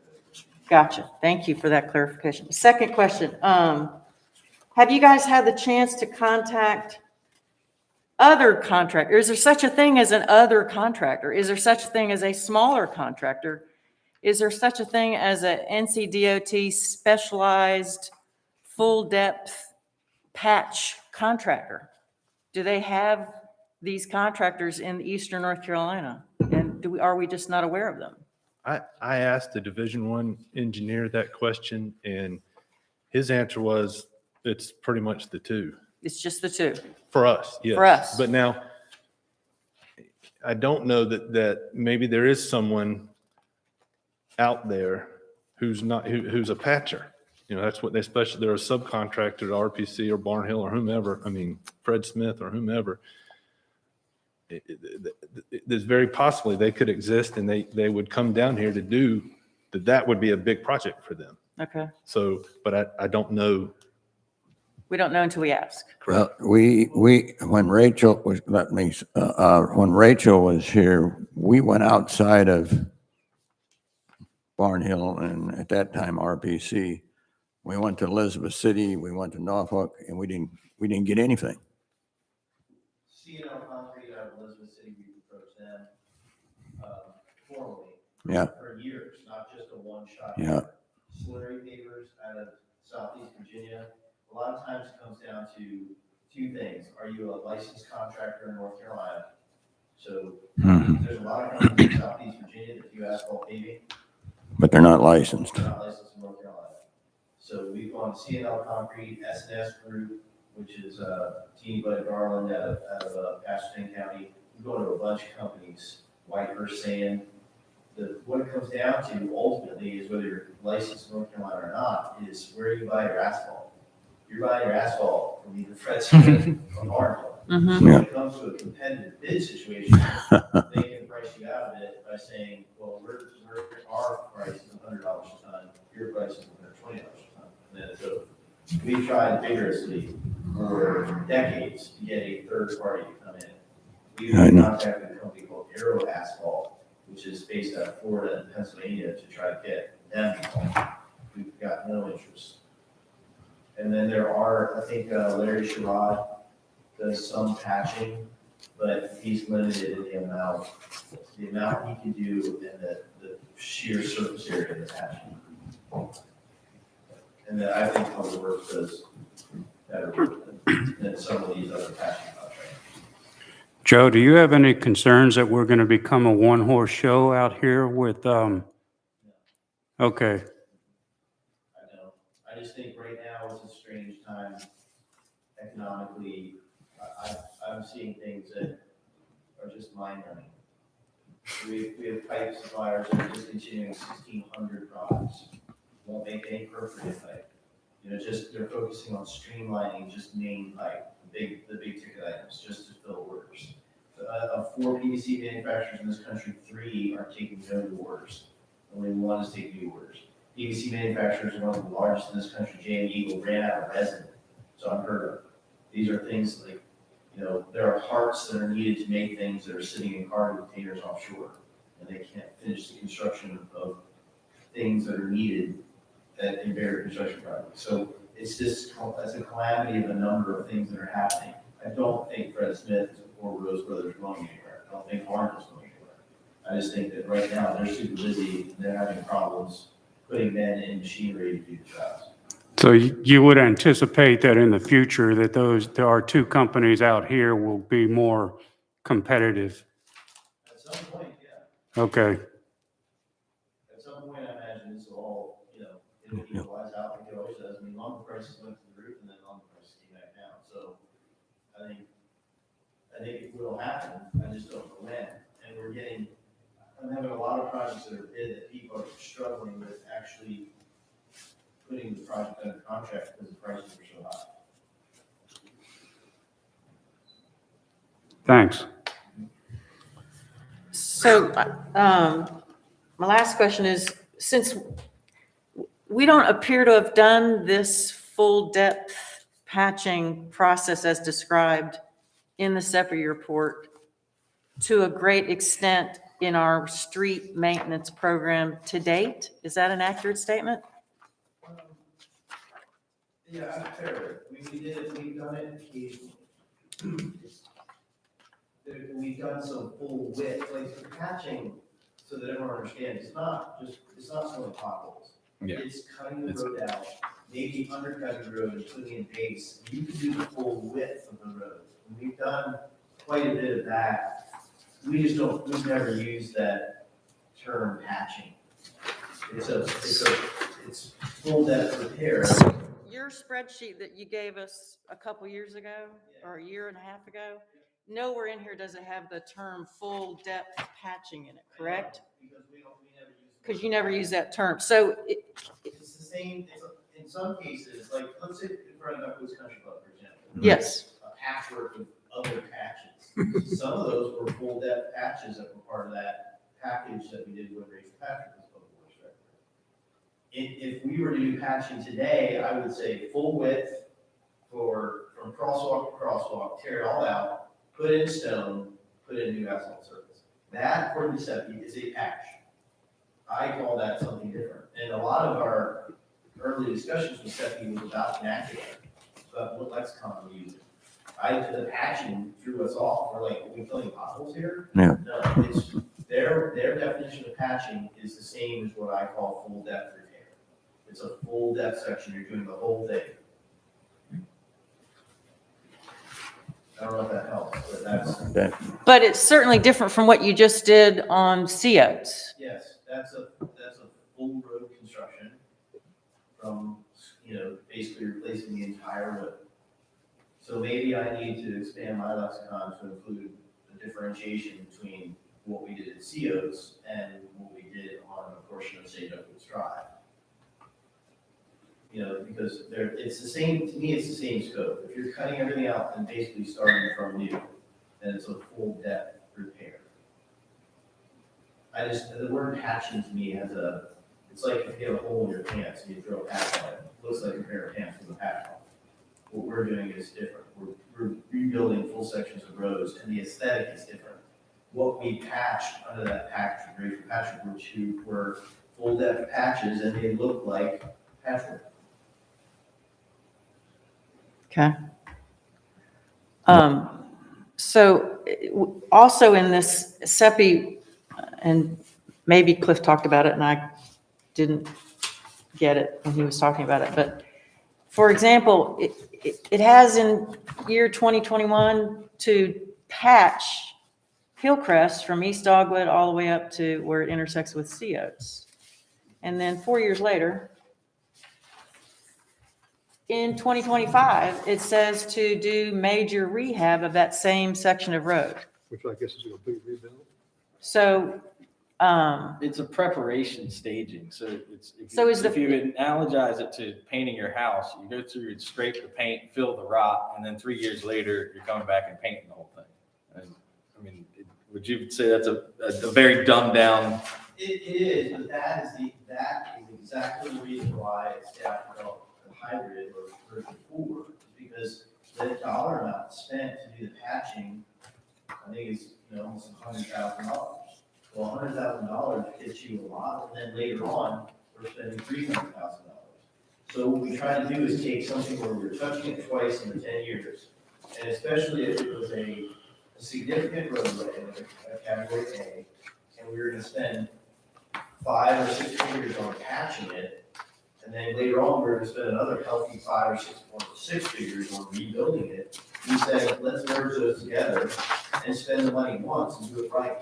Gotcha. Thank you for that clarification. Second question, have you guys had the chance to contact other contractors? Is there such a thing as an other contractor? Is there such a thing as a smaller contractor? Is there such a thing as a NCDOT specialized, full-depth patch contractor? Do they have these contractors in eastern North Carolina? And are we just not aware of them? I asked the Division I engineer that question, and his answer was, it's pretty much the two. It's just the two. For us, yes. For us. But now, I don't know that maybe there is someone out there who's not, who's a patcher. You know, that's what they especially, they're a subcontractor to RPC or Barnhill or whomever, I mean, Fred Smith or whomever. There's very possibly they could exist and they would come down here to do, that would be a big project for them. Okay. So, but I don't know. We don't know until we ask. Well, when Rachel was, when Rachel was here, we went outside of Barnhill and at that time RPC. We went to Elizabeth City, we went to Norfolk, and we didn't get anything. C&L Concrete out of Elizabeth City, we approached them formally. Yeah. For years, not just a one-shot. Yeah. Slurry pavers out of Southeast Virginia. A lot of times it comes down to two things. Are you a licensed contractor in North Carolina? So there's a lot of companies in Southeast Virginia that do asphalt paving, But they're not licensed. they're not licensed in North Carolina. So we've gone to C&L Concrete, S&S Group, which is Teeny Bud Garland out of Pasadena County. We've gone to a bunch of companies, Whitehurst Sand. What it comes down to ultimately is whether you're licensed in North Carolina or not, is where you buy your asphalt. You're buying your asphalt from either Fred Smith or Barnhill. Mhm. When it comes to a competitive bid situation, they can price you out of it by saying, well, our price is $100 a ton, your price is $120 a ton. And then so we've tried vigorously for decades to get a third party to come in. We've I know. contacted a company called Aero Asphalt, which is based out of Florida and Pennsylvania, to try to get them involved. We've got no interest. And then there are, I think Larry Sherrod does some patching, but he's limited in the amount he can do and the sheer surface area of the patching. And then I think Public Works does better than some of these other patching contractors. Joe, do you have any concerns that we're going to become a one-horse show out here with, okay, I know. I just think right now it's a strange time economically. I'm seeing things that are just mind-numbing. We have pipe suppliers that are discontinuing 1,600 products. Won't make any perforated pipe. You know, just they're focusing on streamlining just main pipe, the big ticket items, just to fill orders. Of 4 PVC manufacturers in this country, 3 are taking no new orders. Only 1 is taking new orders. PVC manufacturers are one of the largest in this country. J&E Eagle ran out of resin. So unheard of. These are things like, you know, there are parts that are needed to make things that are sitting in cargo containers offshore, and they can't finish the construction of things that are needed in bigger construction projects. So it's just, it's a calamity of a number of things that are happening. I don't think Fred Smith or Rose Brothers are going anywhere. I don't think Barnhill's going anywhere. I just think that right now they're super busy and they're having problems putting men in machinery to do the jobs. so you would anticipate that in the future that there are 2 companies out here will be more competitive? At some point, yeah. Okay, At some point, I imagine this will all, you know, it'll equalize out like it always does. I mean, lumber prices went to the roof and then lumber prices came back down. So I think it will happen. I just don't know when. And I'm having a lot of projects that are bid that people are struggling with actually putting the project under contract because the prices are so high. thanks. So, my last question is, since we don't appear to have done this full depth patching process as described in the SEPI report to a great extent in our street maintenance program to date, is that an accurate statement? Yeah, fair. We've done it occasionally. We've done some full width, like the patching, so that everyone understands, it's not filling potholes. Yeah. It's cutting the road out, maybe undercutting the road and putting in base. You can do the full width of the road. And we've done quite a bit of that. We've never used that term patching. It's full depth repair. Your spreadsheet that you gave us a couple years ago, or a year and a half ago, nowhere in here does it have the term full depth patching in it, correct? Because we never use. Because you never use that term. So It's the same, in some cases, like, let's say in front of Woods Country Club, for example. yes, A patchwork of other patches. Some of those were full depth patches that were part of that package that we did when Rachel Patrick was public works director. If we were to do patching today, I would say full width from crosswalk to crosswalk, tear it all out, put in stone, put in new asphalt surface. That, according to SEPI, is a patch. I call that something different. And a lot of our early discussions with SEPI was about vernacular, about what lexicon we use. The patching threw us off. We're like, are we filling potholes here? Yeah. No, it's, their definition of patching is the same as what I call full depth repair. It's a full depth section, you're doing the whole thing. I don't know if that helps, but that's, but it's certainly different from what you just did on COs. yes, that's a full road construction from, basically replacing the entire road. So maybe I need to expand my lexicon to include the differentiation between what we did at COs and what we did on a portion of, say, Douglas Drive. Because it's the same, to me, it's the same scope. If you're cutting everything out and basically starting from new, then it's a full depth repair. The word patching to me it's like if you have a hole in your pants and you throw a patch on it, it looks like a pair of pants with a patch on. What we're doing is different. We're rebuilding full sections of roads, and the aesthetic is different. What we patched under that package, Rachel Patrick, were full depth patches, and they look like patchwork. Okay. So also in this SEPI, and maybe Cliff talked about it and I didn't get it when he was talking about it, but for example, it has in year 2021 to patch Hillcrest from East Dogwood all the way up to where it intersects with COs. And then 4 years later, in 2025, it says to do major rehab of that same section of road. Which I guess is a complete rebuild. So, It's a preparation staging, so So is the- if you analogize it to painting your house, you go through and scrape the paint, fill the rot, and then 3 years later, you're coming back and painting the whole thing. And, would you say that's a very dumbed down? It is, but that is exactly the reason why staff developed a hybrid or version 4, because the dollar amount spent to do the patching, I think is, almost $100,000. Well, $100,000 gets you a lot, and then later on, we're spending $300,000. So what we try to do is take something where we're touching it twice in the 10 years, and especially if it was a significant roadway, like a category A, and we were gonna spend 5 or 6 figures on patching it, and then later on, we're gonna spend another healthy 5 or 6 figures on rebuilding it. We said, let's merge those together and spend the money once and do it right,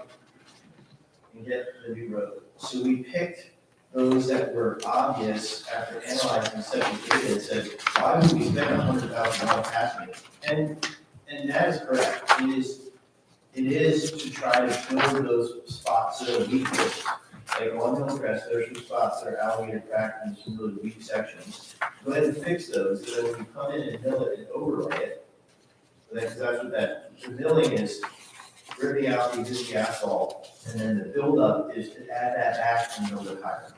and get the new road. So we picked those that were obvious after analyzing several data and said, why would we spend $100,000 patching it? And that is correct. It is to try to fill those spots that are weakest. Like on Hillcrest, there's some spots that are alligator cracked in some really weak sections. Go ahead and fix those, so that when you come in and mill it and overlay it, because that's what the milling is, ripping out the existing asphalt, and then the buildup is to add that back and build it higher.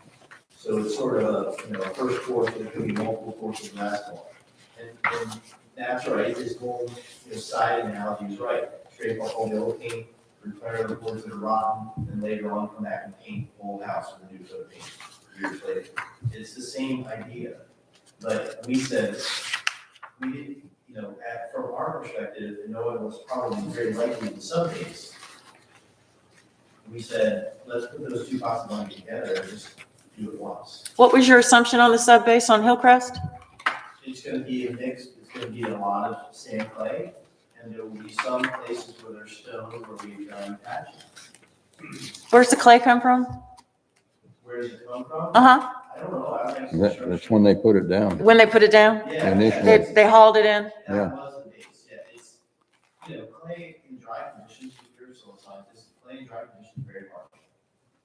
So it's sort of a, a first course, there could be multiple courses of asphalt. And that's right, this whole, side analogy is right. Scrape off all the old paint, repair the boards that are rotten, and later on come back and paint the whole house with a new coat of paint years later. It's the same idea, but we said, we didn't, from our perspective, and knowing what's probably very likely in some case, we said, let's put those two pots of money together and just do it once. What was your assumption on the subbase on Hillcrest? It's gonna be a mix, it's gonna be a lot of sand clay, and there will be some places where there's stone where we've done patching. Where's the clay come from? Where does it come from? Uh-huh. I don't know, I don't That's when they put it down. When they put it down? Yeah. Initially. They hauled it in? Yeah. That was the base, yeah, it's, clay in dry conditions, if you're a soil scientist, clay in dry conditions is very hard.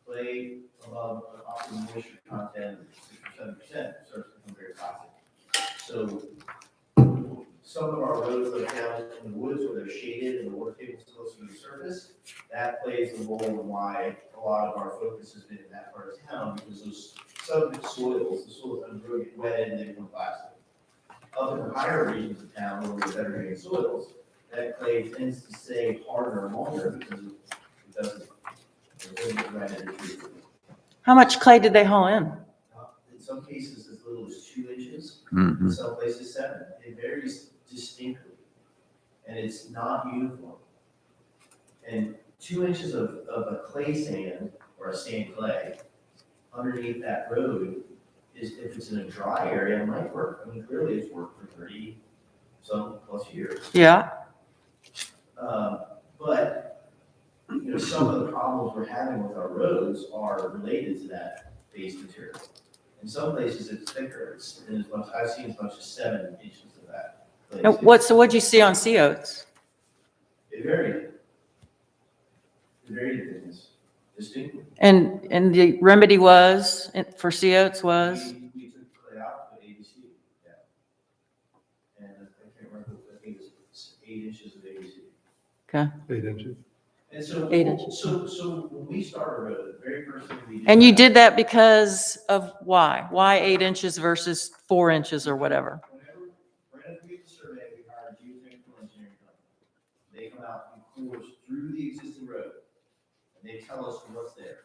Clay above the optimal moisture content of 6 or 7% starts to become very toxic. So some of our roads like down in the woods where they're shaded and the water table is closer to the surface, that plays a role in why a lot of our focus has been in that part of town, because those subject soils, the soils that really get wetted and they become plastic. Up in the higher regions of town where we're better draining soils, that clay tends to stay harder and longer because it doesn't get wetted and treated. How much clay did they haul in? In some cases, as little as 2 inches. Mhm. In some places 7. It varies distinctly, and it's not uniform. And 2 inches of a clay sand or a sand clay underneath that road is, if it's in a dry area, it might work. I mean, clearly it's worked for 30 some plus years. Yeah. But some of the problems we're having with our roads are related to that base material. In some places it's thicker. It's as much, I've seen as much as 7 inches of that. And what'd you see on Sea Oats? It varied. It varied in thickness, distinctly. And the remedy was, for Sea Oats was? We took the clay out, put ABC, yeah. And I can't remember, I think it was 8 inches of ABC. Okay. 8 inches. And so, 8 inches. so when we start a road, the very first thing we do. And you did that because of why? Why 8 inches versus 4 inches or whatever? Whenever, right after we get the survey, we hire a geotechnical engineering company. They come out and course through the existing road, and they tell us what's there.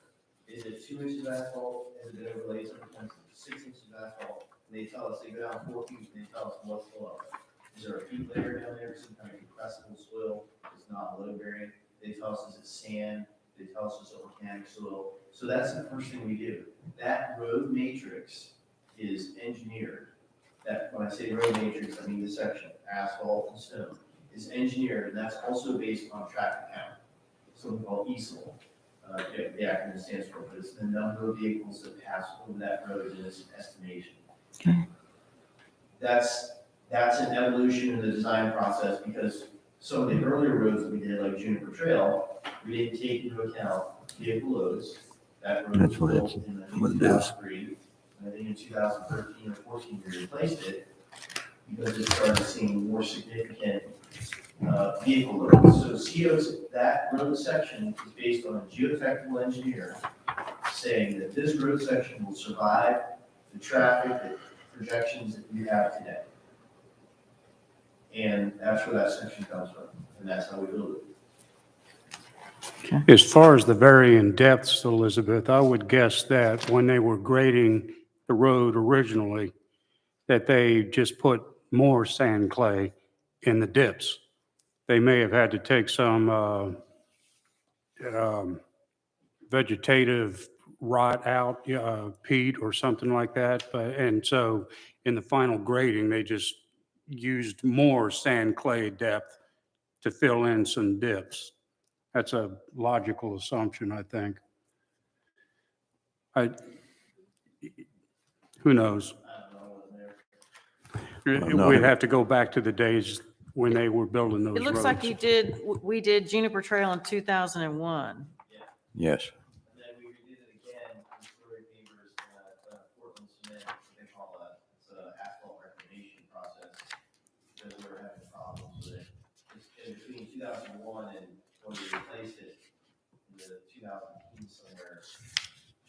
Is it 2 inches of asphalt, has it been overlaid sometimes 6 inches of asphalt? And they tell us, they go down 4 feet, and they tell us what's below. Is there a peat layer down there, some kind of compressible soil, it's not load bearing? They tell us, is it sand? They tell us it's organic soil. So that's the first thing we do. That road matrix is engineered. That, when I say road matrix, I mean the section, asphalt and stone, is engineered, and that's also based on traffic count. Something called ESOL. The acronym stands for, but it's the number of vehicles that pass over that road in its estimation. Okay. That's an evolution in the design process, because some of the earlier roads that we did, like Juniper Trail, we didn't take into account vehicle loads. That road was That's what built it's- in what it is. 2003, and I think in 2013 or 14 we replaced it because it started seeing more significant vehicle loads. So CO's, that road section is based on a geotechnical engineer saying that this road section will survive the traffic, the projections that we have today. And that's where that section comes from, and that's how we build it. As far as the varying depths, Elizabeth, I would guess that when they were grading the road originally, that they just put more sand clay in the dips. They may have had to take some vegetative rot out, peat or something like that. And so in the final grading, they just used more sand clay depth to fill in some dips. That's a logical assumption, I think. Who knows? I don't know, I wasn't there. no. We'd have to go back to the days when they were building those It roads. looks like we did Juniper Trail in 2001. Yes. And then we redid it again with Story Pavers at Portland Cement, they call that, it's an asphalt reclamation process, because we were having problems with it. It's in between 2001 and before they replaced it in the 2010s somewhere.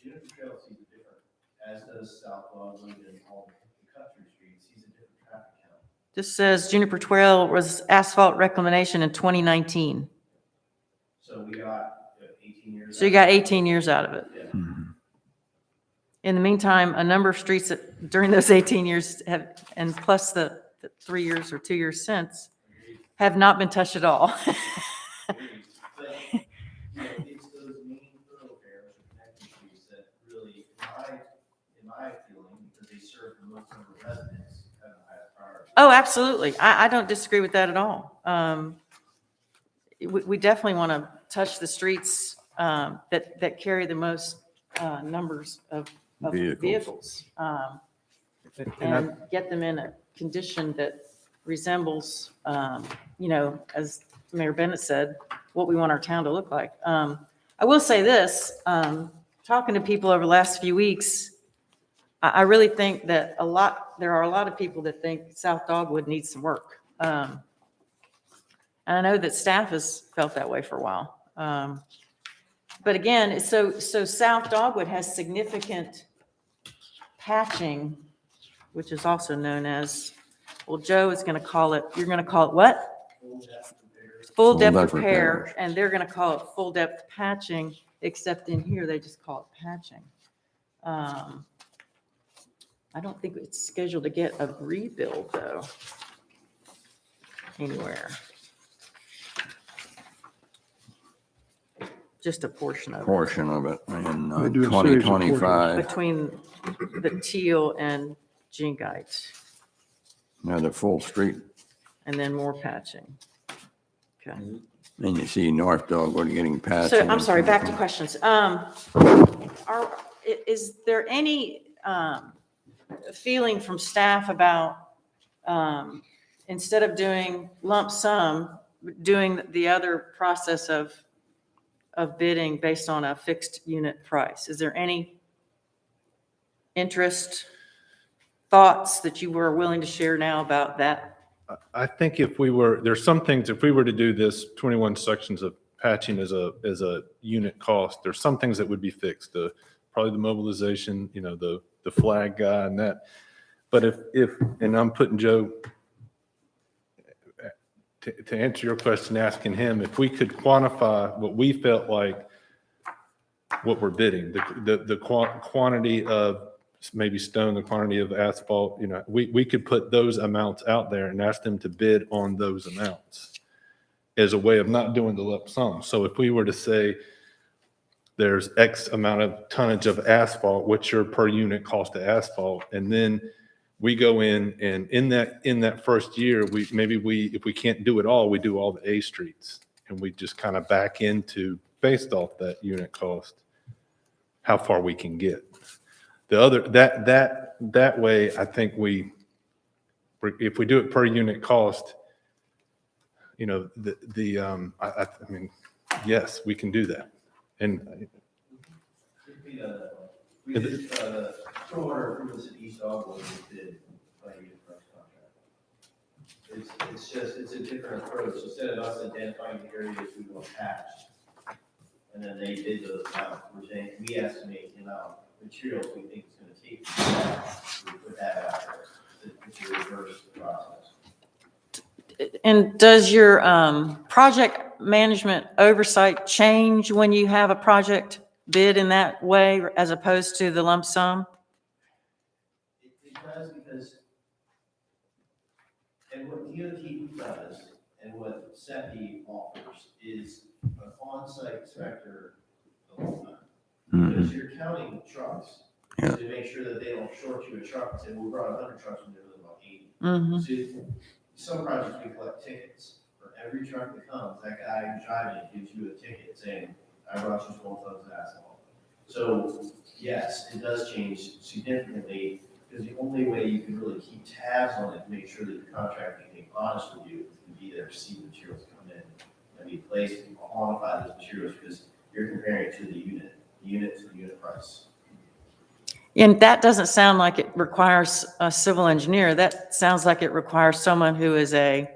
Juniper Trail sees a different, as does South Dogwood and all the country streets, sees a different traffic count. This says Juniper Trail was asphalt reclamation in 2019. So we got 18 years. So you got 18 years out of it. Yeah. In the meantime, a number of streets that during those 18 years have, and plus the 3 years or 2 years since, have not been touched at all. But, you know, it's those main thoroughfares or connecting streets that really, in my feeling, because they serve the most number of residents, have the highest priority. Oh, absolutely. I don't disagree with that at all. We definitely want to touch the streets that carry the most numbers of vehicles. And get them in a condition that resembles, you know, as Mayor Bennett said, what we want our town to look like. I will say this, talking to people over the last few weeks, I really think that there are a lot of people that think South Dogwood needs some work. And I know that staff has felt that way for a while. But again, so South Dogwood has significant patching, which is also known as, well, Joe is going to call it, you're going to call it what? Full depth repair, and they're going to call it full depth patching, except in here, they just call it patching. I don't think it's scheduled to get a rebuild though, anywhere. Just a portion of it. Portion of it in They do a series of 2025. Between the Teal and Gingite, Now the full street. and then more patching. Okay. Then you see North Dogwood getting patched. So I'm sorry, back to questions. Is there any feeling from staff about, instead of doing lump sum, doing the other process of bidding based on a fixed unit price? Is there any interest, thoughts that you were willing to share now about that? I think there's some things, if we were to do this 21 sections of patching as a unit cost, there's some things that would be fixed. Probably the mobilization, you know, the flag guy and that. But and I'm putting Joe, to answer your question, asking him if we could quantify what we felt like what we're bidding, the quantity of maybe stone, the quantity of asphalt, you know, we could put those amounts out there and ask them to bid on those amounts as a way of not doing the lump sum. So if we were to say there's X amount of tonnage of asphalt, what's your per unit cost of asphalt? And then we go in and in that first year, if we can't do it all, we do all the A streets and we just kind of back into, based off that unit cost, how far we can get. The other, that way, I think if we do it per unit cost, you know, I mean, yes, we can do that. And We did, stormwater improvements at East Dogwood, we did by unit price contract. It's a different approach. Instead of us identifying the areas we want patched, and then they did those out, we're saying, we estimate the amount of materials we think it's gonna take to do that. We put that out there to reverse the process. And does your project management oversight change when you have a project bid in that way as opposed to the lump sum? It does because, and what DOT does and what SEPI offers is an on-site inspector the whole time. Because you're counting trucks Yeah. to make sure that they don't short you a truck and say, well, we brought 100 trucks and there was about 80. Mm-hmm. So some projects we collect tickets. For every truck that comes, that guy driving it gives you a ticket saying, I brought you 12 tons of asphalt. So yes, it does change significantly because the only way you can really keep tabs on it to make sure that your contractor can be honest with you is to be there to see materials come in and be placed and quantify those materials because you're comparing it to the unit to the unit price. And that doesn't sound like it requires a civil engineer. That sounds like it requires someone who is a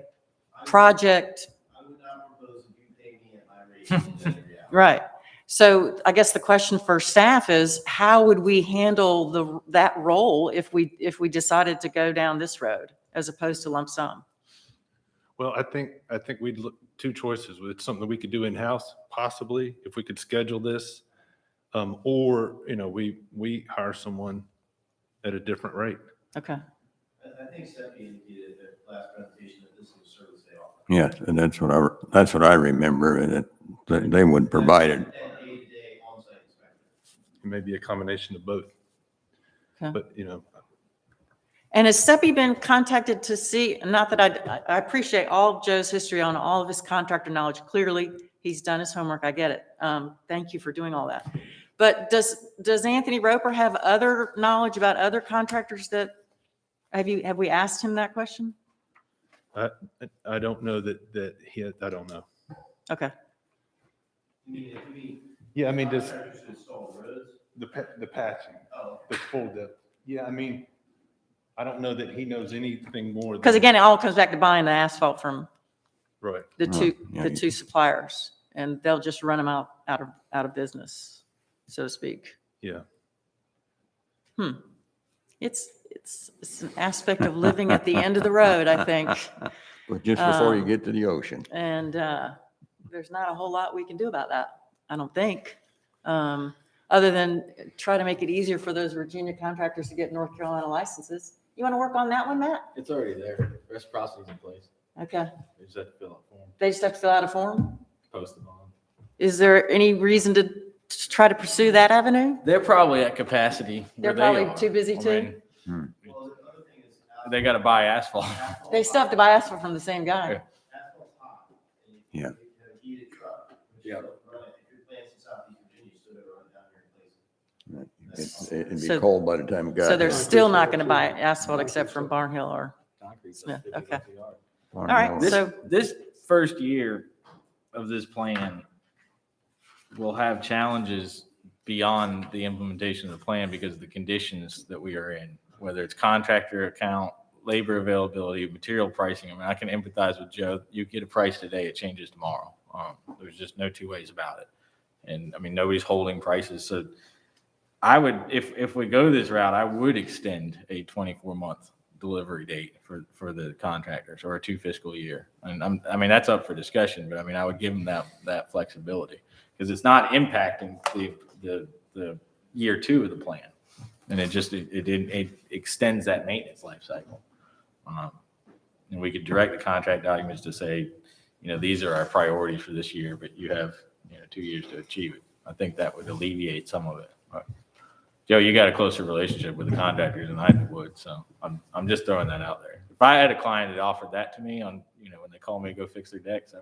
project. I would not propose that you pay me at my rate reality. Right. So I guess the question for staff is, how would we handle that role if we decided to go down this road as opposed to lump sum? Well, I think we'd look, two choices. It's something that we could do in-house, possibly, if we could schedule this. Or, we hire someone at a different rate. Okay. I think Stephanie indicated at their last presentation that this is a service they offer. Yes, and that's what I remember, and that they would provide it. And day-to-day on-site inspection. Maybe a combination of both. Okay. But, And has SEPI been contacted to see, not that I appreciate all of Joe's history on all of his contractor knowledge. Clearly, he's done his homework. I get it. Thank you for doing all that. But does Anthony Roper have other knowledge about other contractors that, have we asked him that question? I don't know that I don't know. Okay. Yeah, I mean, Contractors to install the roads. the patching, Oh, the full depth. Yeah, I mean, I don't know that he knows anything more. Because again, it all comes back to buying the asphalt from Right. the two, yeah, the you- two suppliers, and they'll just run them out of business, so to speak. Yeah. It's an aspect of living at the end of the road, I think. But just before you get to the ocean. And there's not a whole lot we can do about that, I don't think. Other than try to make it easier for those Virginia contractors to get North Carolina licenses. You want to work on that one, Matt? It's already there. Reciprocity's in place. Okay. They just have to fill out a form, They just have to fill out a form? post the bond. Is there any reason to try to pursue that avenue? They're probably at capacity. They're where they probably are. too busy I too? mean, well, the other thing is. They got to buy asphalt. They still have to buy asphalt from the same guy. Asphalt's hot. And if Yeah. You have a heated truck. which Yeah. you don't run it. If your plant's in Southeast Virginia, you still gotta run it down here and place it. It'd be So- cold by the time it got. So they're here. still not going to buy asphalt except from Barnhill or Smith, okay. All right, This, so, this first year of this plan will have challenges beyond the implementation of the plan because of the conditions that we are in, whether it's contractor account, labor availability, material pricing. I mean, I can empathize with Joe. You get a price today, it changes tomorrow. There's just no two ways about it. And I mean, nobody's holding prices. So I would, if we go this route, I would extend a 24-month delivery date for the contractors, or a 2 fiscal year. And I mean, that's up for discussion, but I mean, I would give them that flexibility because it's not impacting the year 2 of the plan. And it extends that maintenance life cycle. And we could direct the contract documents to say, these are our priorities for this year, but you have, 2 years to achieve it. I think that would alleviate some of it. But Joe, you got a closer relationship with the contractors than I would, so I'm just throwing that out there. If I had a client that offered that to me on, when they call me to go fix their decks,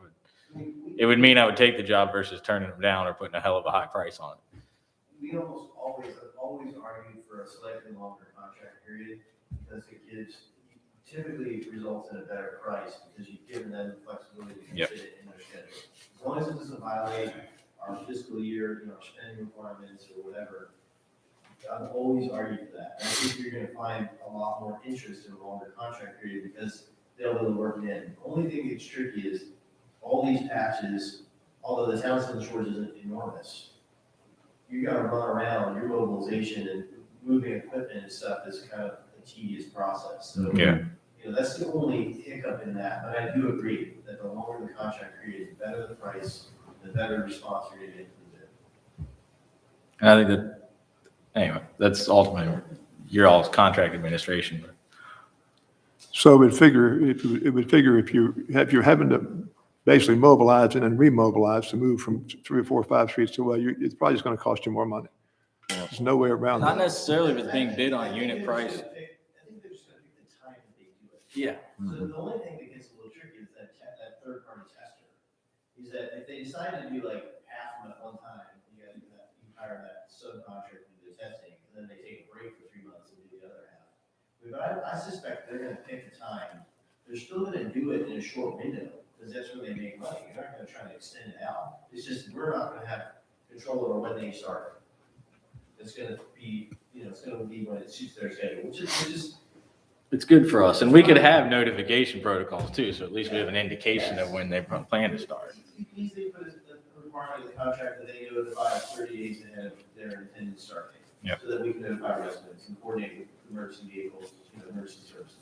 it would mean I would take the job versus turning them down or putting a hell of a high price on it. We almost always argue for a slightly longer contract period because it typically results in a better price because you've given them the flexibility to Yep. fit it in their schedule. As long as it doesn't violate our fiscal year, our spending requirements or whatever, I've always argued for that. And I think you're gonna find a lot more interest in a longer contract period because they'll be able to work it in. The only thing that's tricky is all these patches, although the Townsend Shores isn't enormous, you gotta run around, your mobilization and moving equipment and stuff is kind of a tedious process. So, Yeah. that's the only hiccup in that, but I do agree that the longer the contract period, the better the price, the better response you're gonna get from the bid. And I think that, anyway, that's ultimately your all's contract administration. But So it would figure if you're having to basically mobilize and then remobilize to move from 3 or 4 or 5 streets away, it's probably just going to cost you more money. There's no way around Not that. necessarily if it's being bid on a unit price. I think they're just gonna pick the time that they do it. Yeah. So the only thing that gets a little tricky is that third-party tester. Is that if they decide to do like half of them at one time, you hire that subcontractor to do the testing, and then they take a break for 3 months and do the other half. But I suspect they're gonna pick the time. They're still gonna do it in a short window, because that's where they make money. You're not gonna try to extend it out. It's just, we're not gonna have control over when they start. It's gonna be, it's gonna be when it suits their schedule, which is It's good for us. And we could have notification protocols too, so at least we have an indication of when they plan to start. You can easily put a requirement requirement of the contract that they notify us 30 days ahead of their intended start date. Yep. So that we can notify residents and coordinate with emergency vehicles, emergency services.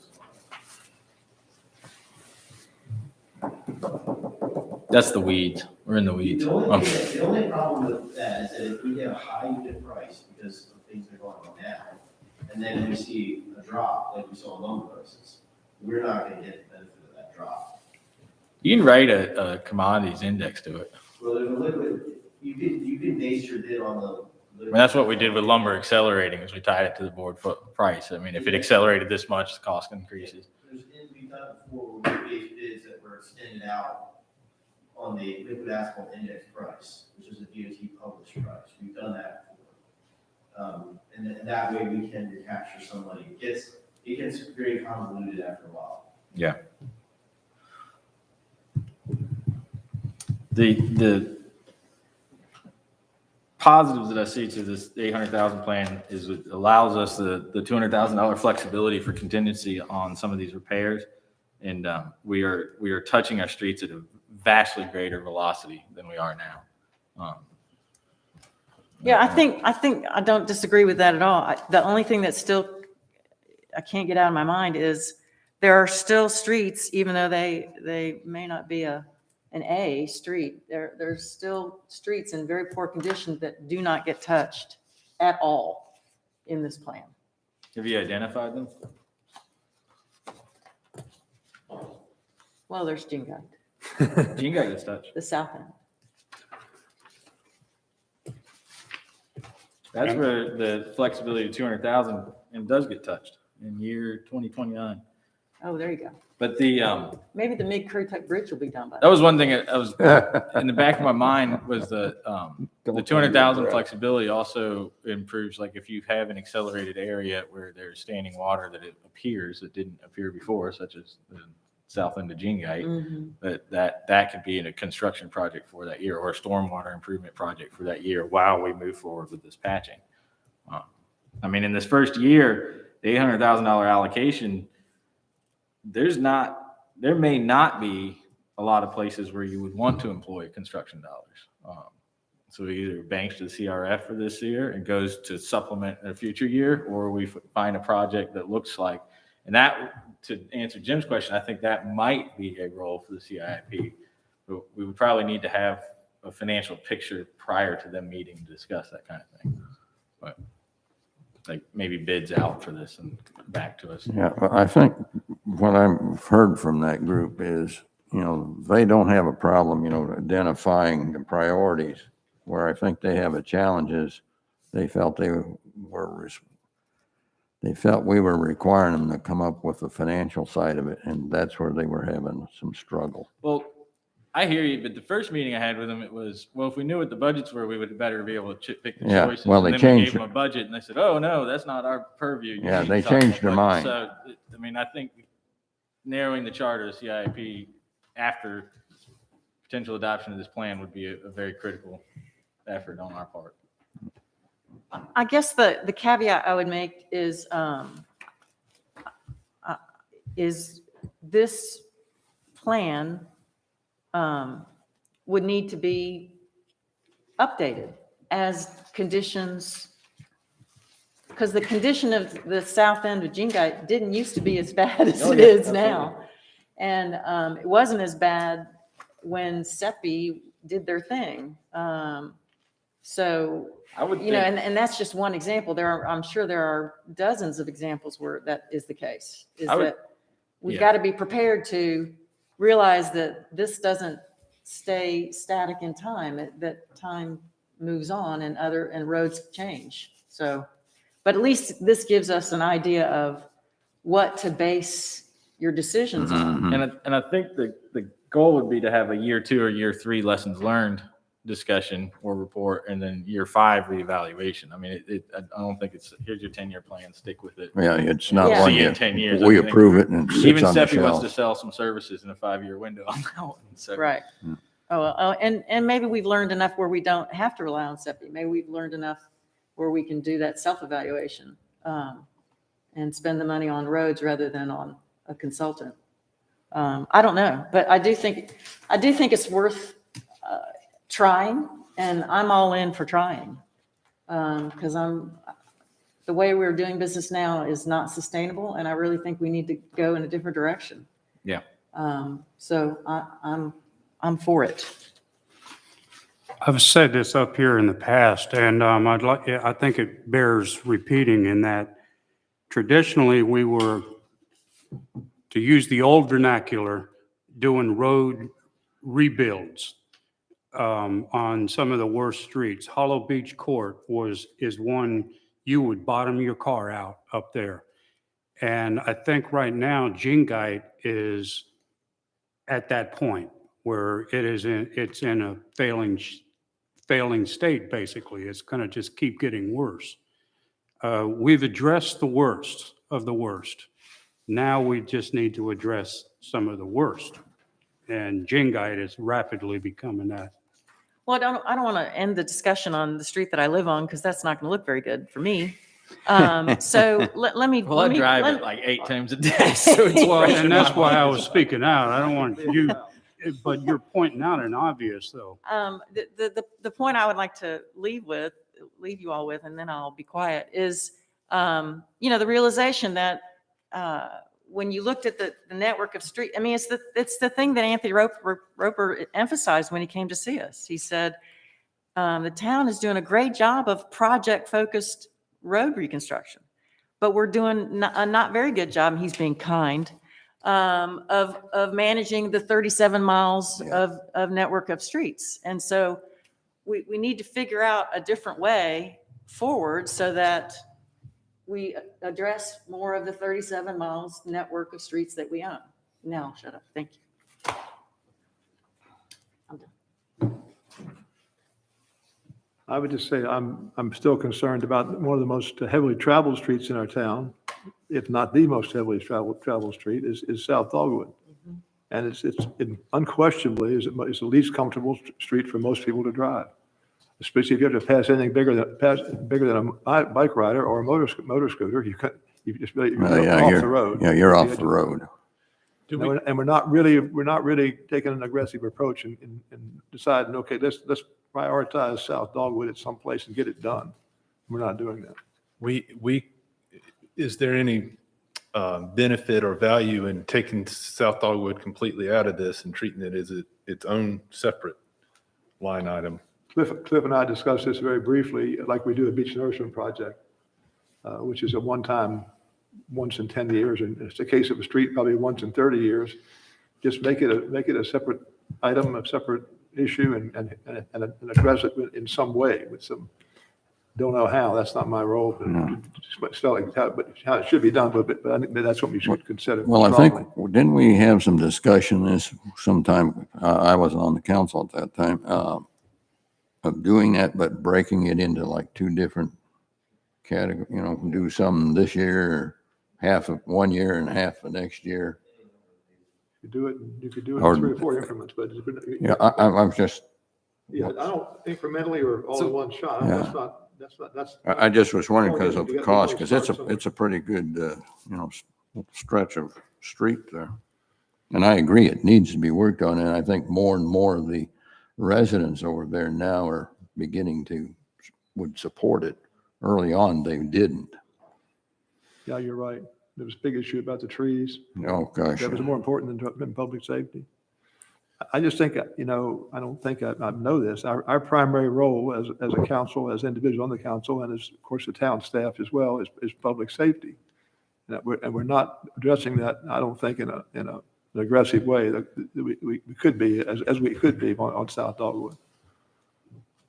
That's the weeds. We're in the weeds. The only problem with that is that if we get a high unit price because of things that are going on now, and then we see a drop like we saw in lumber prices, we're not gonna get the benefit of that drop. You can write a commodities index to it. Well, there's a liquid, you could base your bid on the. I mean, that's what we did with lumber accelerating, is we tied it to the board foot price. I mean, if it accelerated this much, the cost increases. We've done it before, where we based bids that were extended out on the liquid asphalt index price, which is a DOT published price. We've done that before. And that way we can recapture some money. It gets very convoluted after a while. Yeah. The positives that I see to this 800,000 plan is it allows us the $200,000 flexibility for contingency on some of these repairs. And we are touching our streets at a vastly greater velocity than we are now. Yeah, I think I don't disagree with that at all. The only thing that still, I can't get out of my mind is there are still streets, even though they may not be an A street, there's still streets in very poor condition that do not get touched at all in this plan. Have you identified them? Well, there's Jingai, You got this touch. the south end. That's where the flexibility of 200,000 and does get touched in year 2029. Oh, there you go. But the Maybe the Mid-Currituck Bridge will be done by that then. was one thing I was in the back of my mind was the 200,000 flexibility also improves, like if you have an accelerated area where there's standing water that it appears that didn't appear before, such as the south end of Jingite, Mhm. that could be in a construction project for that year or a stormwater improvement project for that year while we move forward with this patching. I mean, in this first year, the $800,000 allocation, there may not be a lot of places where you would want to employ construction dollars. So either banks to the CRF for this year and goes to supplement a future year, or we find a project that looks like, and that, to answer Jim's question, I think that might be a role for the CIP. But we would probably need to have a financial picture prior to them meeting to discuss that kind of thing. But like maybe bids out for this and back to us. Yeah, well, I think what I've heard from that group is, they don't have a problem, identifying the priorities. Where I think they have a challenge is they felt we were requiring them to come up with the financial side of it, and that's where they were having some struggle. Well, I hear you, but the first meeting I had with them, it was, well, if we knew what the budgets were, we would better be able to pick the Yeah, choices. well, And they then we changed gave them a budget, and they said, oh, no, that's not our purview. You Yeah, need to they talk about changed their budget. mind. So, I mean, I think narrowing the charter of CIP after potential adoption of this plan would be a very critical effort on our part. I guess the caveat I would make is this plan would need to be updated as conditions, because the condition of the south end of Jingite didn't used to be as bad as Oh, it yeah, is now. And it wasn't as bad when SEPI did their thing. So, I would you know, think, and that's just one example. I'm sure there are dozens of examples where that is the case. Is I would- that we've yeah. got to be prepared to realize that this doesn't stay static in time, that time moves on and roads change. So, but at least this gives us an idea of what to base your decisions on. Mhm. and I think the goal would be to have a year 2 or year 3 lessons learned discussion or report, and then year 5 reevaluation. I mean, I don't think it's, here's your 10-year plan, stick with it. Yeah, it's not Yeah. one See you you, in 10 years. we I think approve it and it Even sits on the SEPI wants to shelf. sell some services in a 5-year window on that one. So, Right. And maybe we've learned enough where we don't have to rely on SEPI. Maybe we've learned enough where we can do that self-evaluation and spend the money on roads rather than on a consultant. I don't know, but I do think it's worth trying, and I'm all in for trying. Because the way we're doing business now is not sustainable, and I really think we need to go in a different direction. Yeah. So I'm for it. I've said this up here in the past, and I think it bears repeating in that traditionally we were, to use the old vernacular, doing road rebuilds on some of the worst streets. Hollow Beach Court is one you would bottom your car out up there. And I think right now Jingite is at that point where it's in a failing state, basically. It's going to just keep getting worse. We've addressed the worst of the worst. Now we just need to address some of the worst. And Jingite is rapidly becoming that. Well, I don't want to end the discussion on the street that I live on, because that's not going to look very good for me. So let me. Well, I drive it like 8 times a day, so it's Well, fresh and in that's my why I mind. was speaking out. I don't want you, but you're pointing out an obvious though. The point I would like to leave you all with, and then I'll be quiet, is, the realization that when you looked at the network of street, I mean, it's the thing that Anthony Roper emphasized when he came to see us. He said, the town is doing a great job of project-focused road reconstruction, but we're doing a not very good job, and he's being kind, of managing the 37 miles of network of streets. And so we need to figure out a different way forward so that we address more of the 37 miles network of streets that we own. Now, I'll shut up. Thank you. I'm done. I would just say I'm still concerned about one of the most heavily traveled streets in our town, if not the most heavily traveled street, is South Dogwood. And it's unquestionably is the least comfortable street for most people to drive, especially if you have to pass anything bigger than a bike rider or a motor scooter. You're off the road. Yeah, you're off the road. And we're not really taking an aggressive approach and deciding, okay, let's prioritize South Dogwood at some place and get it done. We're not doing that. Is there any benefit or value in taking South Dogwood completely out of this and treating it as its own separate line item? Cliff and I discussed this very briefly, like we do a beach nourishment project, which is a one-time, once in 10 years, and it's the case of a street probably once in 30 years. Just make it a separate item, a separate issue, and address it in some way with some. Don't know how. That's not my role, but still, but how it should be done. But I think that's what we should consider. Well, I think, strongly. didn't we have some discussion this sometime, I wasn't on the council at that time, of doing that, but breaking it into like 2 different categories, do some this year, half of 1 year and half of next year. You could do it Or- in 3 or 4 increments, but Yeah, I'm just, yeah, I don't incrementally or all in one shot. Yeah. That's. I just was wondering because of You the gotta cost, start because somewhere. it's a pretty good, stretch of street there. And I agree, it needs to be worked on, and I think more and more of the residents over there now are beginning would support it. Early on, they didn't. Yeah, you're right. There was a big issue about the trees. Oh, gosh. That was more important than public safety. I just think, I don't think I know this. Our primary role as a council, as individuals on the council, and as, of course, the town staff as well, is public safety. And we're not addressing that, I don't think, in an aggressive way that we could be, as we could be on South Dogwood.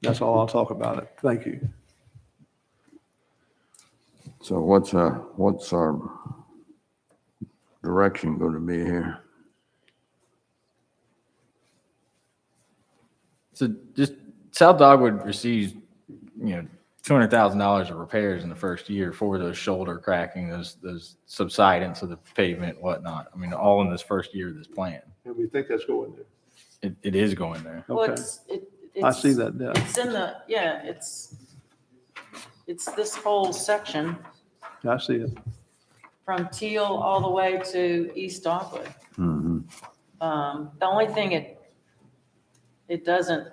That's all I'll talk about it. Thank you. So what's our direction going to be here? So just South Dogwood receives, $200,000 of repairs in the first year for those shoulder cracking, those subsidence of the pavement, whatnot. I mean, all in this first year of this plan. And we think that's going there. It is going there. Well, Okay. I see that now. It's in it's this whole section I see it. from Teal all the way to East Dogwood. Mhm. The only thing it doesn't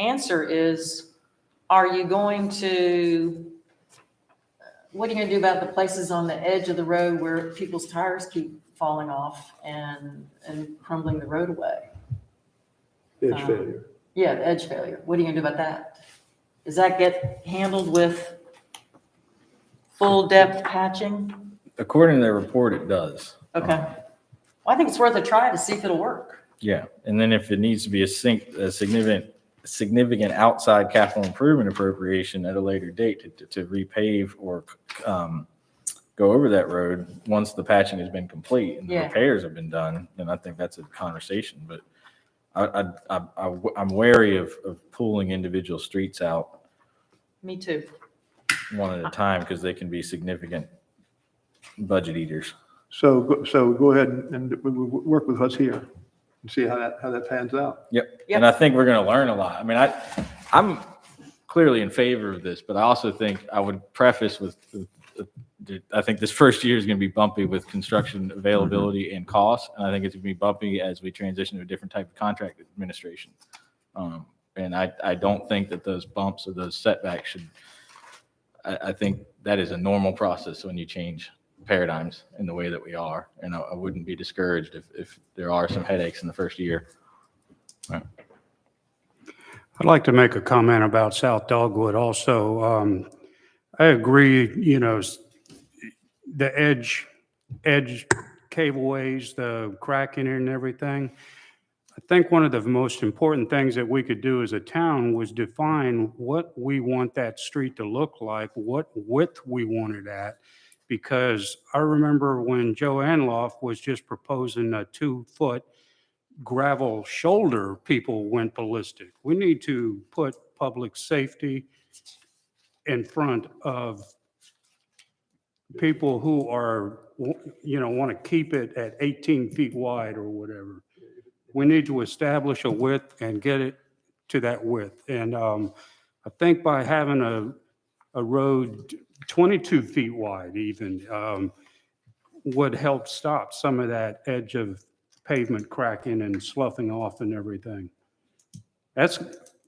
answer is, are you going to, what are you gonna do about the places on the edge of the road where people's tires keep falling off and crumbling the road away? Edge failure. Yeah, the edge failure. What are you gonna do about that? Does that get handled with full depth patching? According to their report, it does. Okay. Well, I think it's worth a try to see if it'll work. Yeah, and then if it needs to be a significant outside capital improvement appropriation at a later date to repave or go over that road, once the patching has been complete and the Yeah. repairs have been done, then I think that's a conversation. But I'm wary of pulling individual streets out Me too. one at a time because they can be significant budget eaters. So go ahead and work with what's here and see how that pans out. Yep. Yep. And I think we're going to learn a lot. I mean, I'm clearly in favor of this, but I also think I would preface with, I think this first year is going to be bumpy with construction availability and cost. And I think it's going to be bumpy as we transition to a different type of contract administration. And I don't think that those bumps or those setbacks should, I think that is a normal process when you change paradigms in the way that we are. And I wouldn't be discouraged if there are some headaches in the first year. I'd like to make a comment about South Dogwood also. I agree, the edge cableways, the cracking and everything. I think one of the most important things that we could do as a town was define what we want that street to look like, what width we want it at. Because I remember when Joe Anloff was just proposing a 2-foot gravel shoulder, people went ballistic. We need to put public safety in front of people who are, want to keep it at 18 feet wide or whatever. We need to establish a width and get it to that width. And I think by having a road 22 feet wide even would help stop some of that edge of pavement cracking and sloughing off and everything.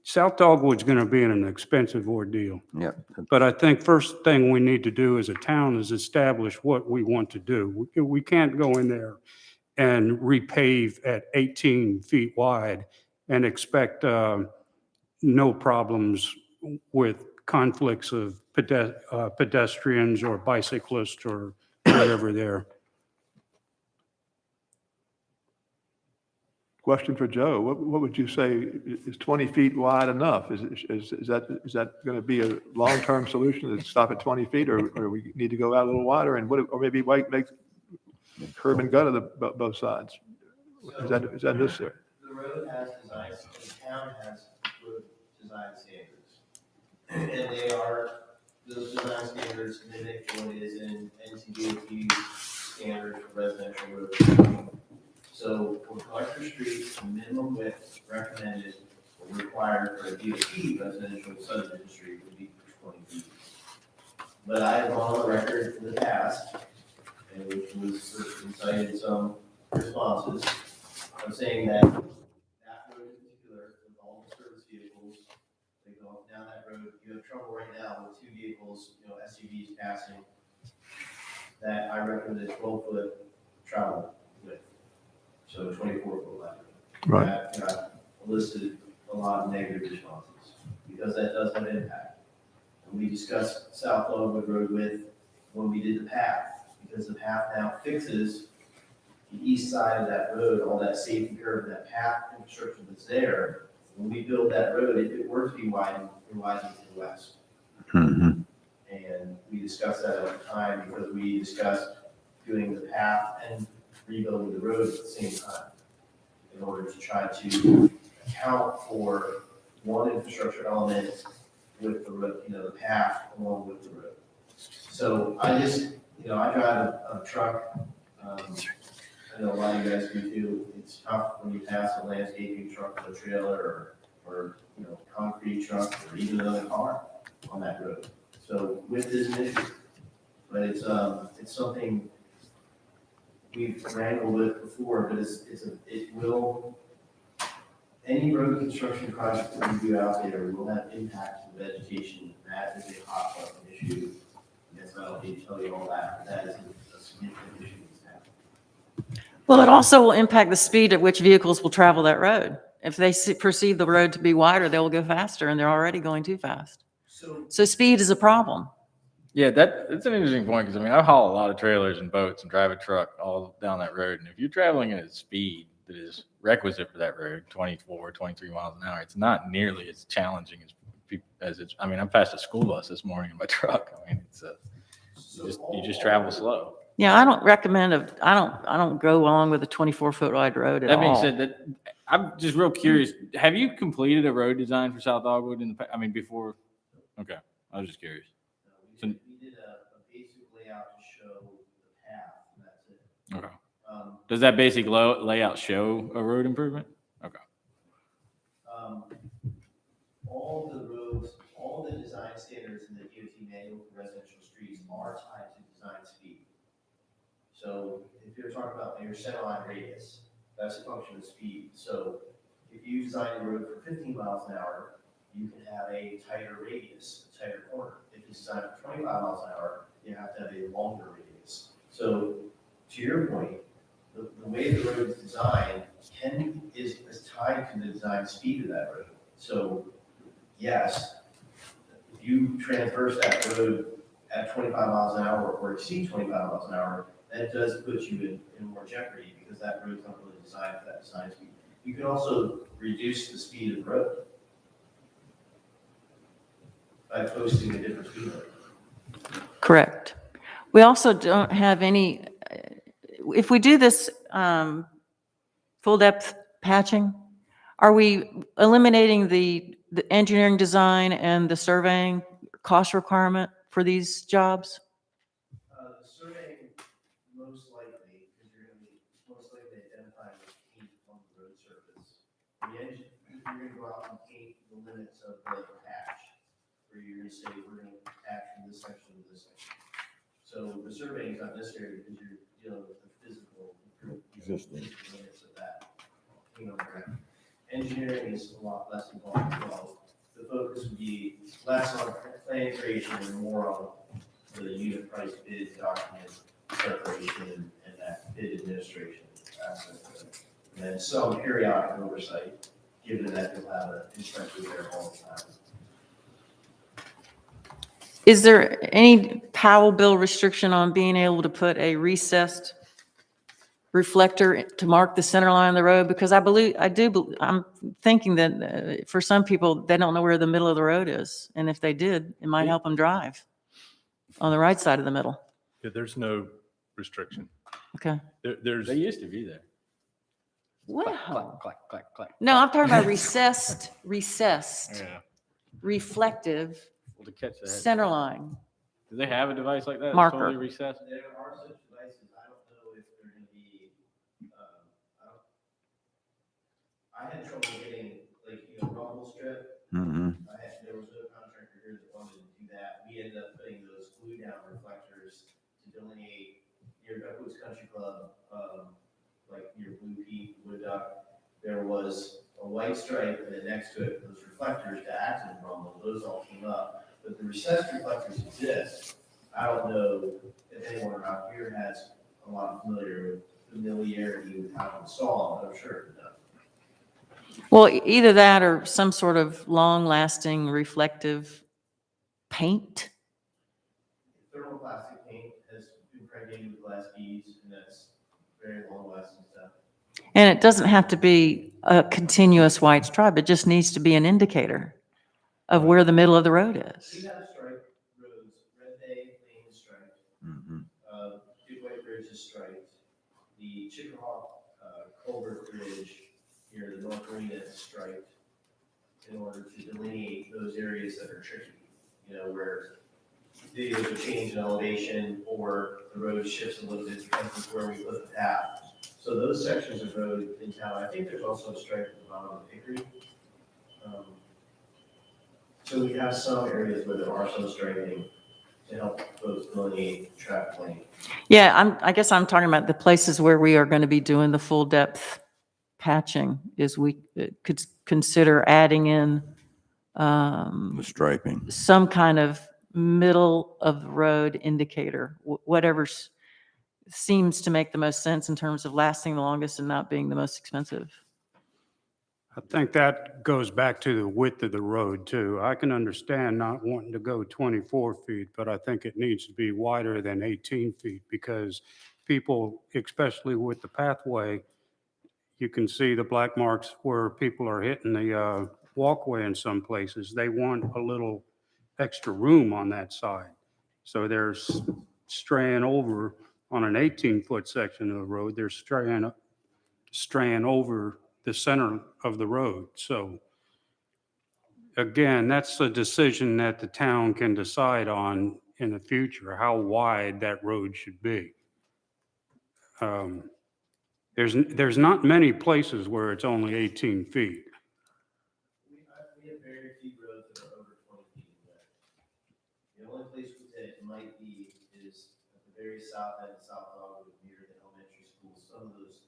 South Dogwood's going to be an expensive ordeal. Yep. But I think first thing we need to do as a town is establish what we want to do. We can't go in there and repave at 18 feet wide and expect no problems with conflicts of pedestrians or bicyclists or whatever there. Question for Joe. What would you say, is 20 feet wide enough? Is that going to be a long-term solution to stop at 20 feet, or we need to go out a little wider and or maybe make curb and gutter both sides? Is that necessary? The road has design, the town has road design standards. And those design standards mimic what is in NCDOT standard for residential roads. So for collector streets, the minimum width recommended or required for a DOT residential subdivision street would be 20 feet. But I have gone on the record in the past, and which was cited some responses, of saying that road in particular, with all the service vehicles, they go up down that road, you have trouble right now with 2 vehicles, SUVs passing, that I recommend a 12-foot travel width. So 24-foot lateral. Right. That got elicited a lot of negative responses because that does have impact. And we discussed South Dogwood Road width when we did the path, because the path now fixes the east side of that road, all that safety curve, that path infrastructure that's there. When we build that road, if it were to be widened, we're widening to the west. Mhm. And we discussed that at the time because we discussed doing the path and rebuilding the road at the same time in order to try to account for one infrastructure element with the road, the path along with the road. So I just, I drive a truck. I know a lot of you guys do too. It's tough when you pass a landscaping truck with a trailer or concrete truck or even another car on that road. So width is an issue, but it's something we've wrangled with before, but it will any road construction project that we do out there will have impact to vegetation. That is a hot button issue. Yes, I don't need to tell you all that. That is a significant issue in town. Well, it also will impact the speed at which vehicles will travel that road. If they perceive the road to be wider, they will go faster, and they're already going too fast. So speed is a problem. Yeah, that's an interesting point, because I mean, I haul a lot of trailers and boats and drive a truck all down that road. And if you're traveling at a speed that is requisite for that road, 24, 23 miles an hour, it's not nearly as challenging as it's, I mean, I passed a school bus this morning in my truck. I mean, you just travel slow. Yeah, I don't recommend, I don't go along with a 24-foot wide road at That being all. said, I'm just real curious, have you completed a road design for South Dogwood before? Okay, I was just curious. We did a basic layout to show the path, and that's it. Okay. Does that basic layout show a road improvement? Okay. All the roads, all the design standards in the DOT manual for residential streets are tied to design speed. So if you're talking about your centerline radius, that's a function of speed. So if you design a road for 15 miles an hour, you can have a tighter radius, a tighter corner. If you design it for 25 miles an hour, you have to have a longer radius. So to your point, the way the road is designed is tied to the design speed of that road. So yes, if you traverse that road at 25 miles an hour or exceed 25 miles an hour, that does put you in more jeopardy, because that road's not really designed for that design speed. You can also reduce the speed of the road by posting a different speed limit. Correct. We also don't have any, if we do this full depth patching, are we eliminating the engineering design and the surveying cost requirement for these jobs? The surveying, most likely, because you're going to be most likely identifying the paint on the road surface. You're going to go out and paint the limits of the patch, where you're going to say, we're going to patch from this section to this section. So the surveying is not necessary, because you're dealing with the physical limits of that paint on the ground. Engineering is a lot less involved as well. The focus would be less on plan creation and more on the unit price bid document preparation and that bid administration aspect of it. And then some periodic oversight, given that you'll have an inspector there all the time. Is there any Powell bill restriction on being able to put a recessed reflector to mark the center line of the road? Because I'm thinking that for some people, they don't know where the middle of the road is. And if they did, it might help them drive on the right side of the middle. Yeah, there's no restriction. Okay. There's, They used to be there. Wow. Clack, clack, clack. No, I'm talking about recessed, Yeah. reflective Well, to catch that. center line. Do they have a device like that? that's Marker. Totally recessed? There are such devices. I don't know if they're going to be, I had trouble getting, rumble strip. There was no contractor here that wanted to do that. We ended up putting those glue down reflectors to delineate near Duckwood's Country Club, like near Blue Peak, Wood Duck. There was a white stripe, and then next to it, those reflectors to act as rumble. Those all came up. But the recessed reflectors exist. I don't know if anyone around here has a lot of familiarity with how to install them, but I'm sure it does. Well, either that or some sort of long-lasting reflective paint. Thermoplastic paint has impregnated with glass beads, and that's very long-lasting stuff. And it doesn't have to be a continuous white stripe. It just needs to be an indicator of where the middle of the road is. We have striped roads. Red Bay Lane is striped. Big White Bridge is striped. The Chickahaw Culvert Bridge near the North Marina is striped in order to delineate those areas that are tricky. Where there's a change in elevation or the road shifts a little bit depending on where we put the path. So those sections of road in town, I think there's also a stripe at the bottom of Hickory. So we have some areas where there are some striping to help folks delineate traffic lane. Yeah, I guess I'm talking about the places where we are going to be doing the full depth patching is we could consider adding in The striping. some kind of middle of the road indicator, whatever seems to make the most sense in terms of lasting the longest and not being the most expensive. I think that goes back to the width of the road too. I can understand not wanting to go 24 feet, but I think it needs to be wider than 18 feet because people, especially with the pathway, you can see the black marks where people are hitting the walkway in some places. They want a little extra room on that side. So there's straying over on an 18-foot section of the road, they're straying over the center of the road. So again, that's a decision that the town can decide on in the future, how wide that road should be. There's not many places where it's only 18 feet. We have very few roads that are over 20 feet in width. The only place that it might be is at the very south end, South Dogwood, near the elementary school. Some of those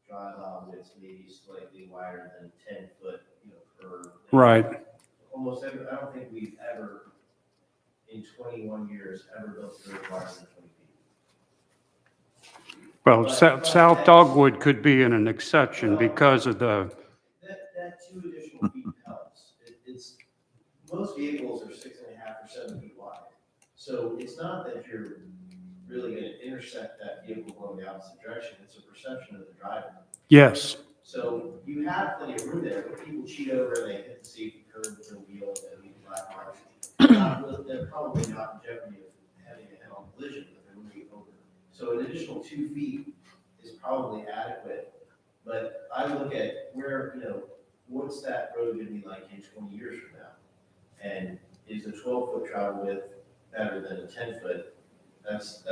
drive aisle widths may be slightly wider than 10 foot, per. Right. Almost every, I don't think we've ever, in 21 years, ever built a road wider than 20 feet. Well, South Dogwood could be in an exception because of the, That 2 additional feet helps. It's, most vehicles are 6.5 or 7 feet wide. So it's not that you're really going to intersect that vehicle going the opposite direction. It's a perception of the driver. yes. So you have plenty of room there, but people cheat over and they hit the safety curb with their wheel and leave black marks. They're probably not in jeopardy of having a head-on collision, but they're moving over. So an additional 2 feet is probably adequate. But I look at where, what's that road going to be like in 20 years from now? And is a 12-foot travel width better than a 10-foot? That's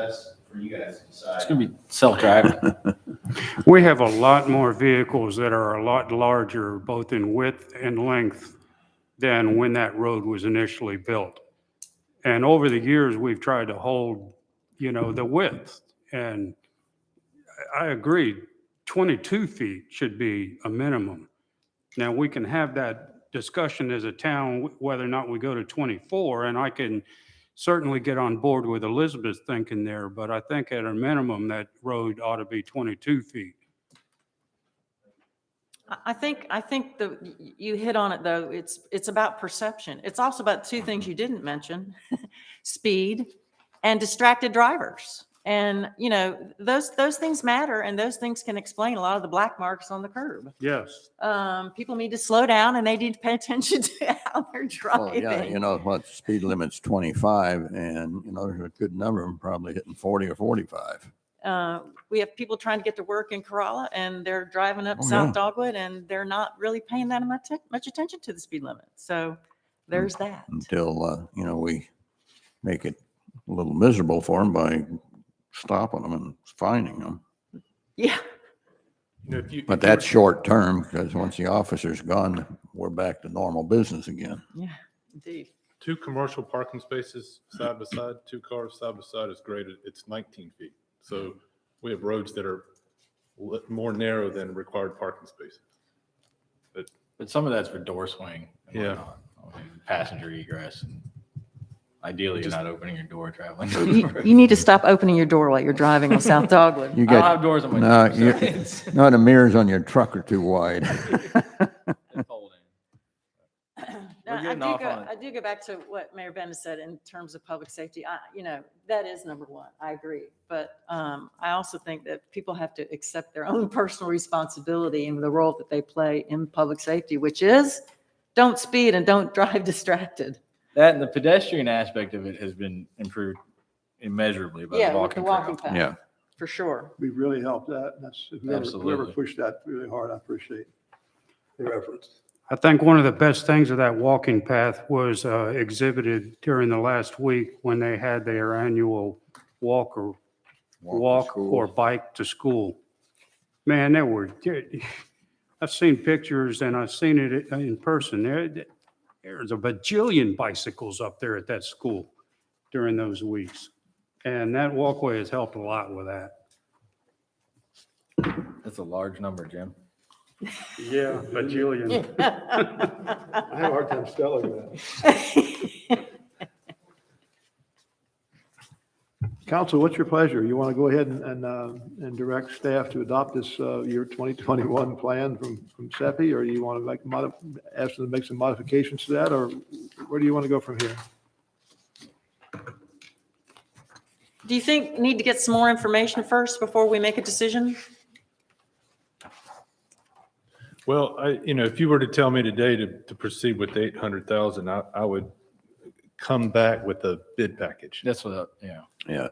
for you guys to decide. It's going to be self-driving. We have a lot more vehicles that are a lot larger, both in width and length, than when that road was initially built. And over the years, we've tried to hold, the width. And I agree, 22 feet should be a minimum. Now, we can have that discussion as a town, whether or not we go to 24, and I can certainly get on board with Elizabeth's thinking there, but I think at a minimum, that road ought to be 22 feet. I think you hit on it though. It's about perception. It's also about 2 things you didn't mention, speed and distracted drivers. And, those things matter and those things can explain a lot of the black marks on the curb. Yes. People need to slow down and they need to pay attention to how they're Well, driving. yeah, what, speed limit's 25 and, there's a good number of them probably hitting 40 or 45. We have people trying to get to work in Corolla and they're driving up Oh, South yeah. Dogwood and they're not really paying that much attention to the speed limit. So there's that. Until, we make it a little miserable for them by stopping them and fining them. Yeah. But that's short term because once the officer's gone, we're back to normal business again. Yeah, indeed. 2 commercial parking spaces side by side, 2 cars side by side is great. It's 19 feet. So we have roads that are more narrow than required parking spaces. But some of that's for door swing. and Yeah. whatnot. Passenger egress. Ideally, you're not opening your door traveling. You need to stop opening your door while you're driving on South Dogwood. You I don't got, have doors on my no, door, so you, it's no, the mirrors on your truck are too wide. folding. No, We're getting off on it. I do go back to what Mayor Bennett said in terms of public safety. That is number one. I agree. But I also think that people have to accept their own personal responsibility and the role that they play in public safety, which is don't speed and don't drive distracted. That and the pedestrian aspect of it has been improved immeasurably by Yeah, the with the walking walking trail. path. Yeah. For sure. We really helped that. And that's, whoever Absolutely. pushed that really hard, I appreciate their efforts. I think one of the best things of that walking path was exhibited during the last week when they had their annual walk or bike to school. Man, I've seen pictures and I've seen it in person. There's a bajillion bicycles up there at that school during those weeks. And that walkway has helped a lot with that. That's a large number, Jim. Yeah, bajillion. I have a hard time spelling that. Council, what's your pleasure? You want to go ahead and direct staff to adopt this year 2021 plan from CEPI, or you want to ask them to make some modifications to that, or where do you want to go from here? Do you think need to get some more information first before we make a decision? Well, if you were to tell me today to proceed with the 800,000, I would come back with a bid package. That's what, yeah. Yeah.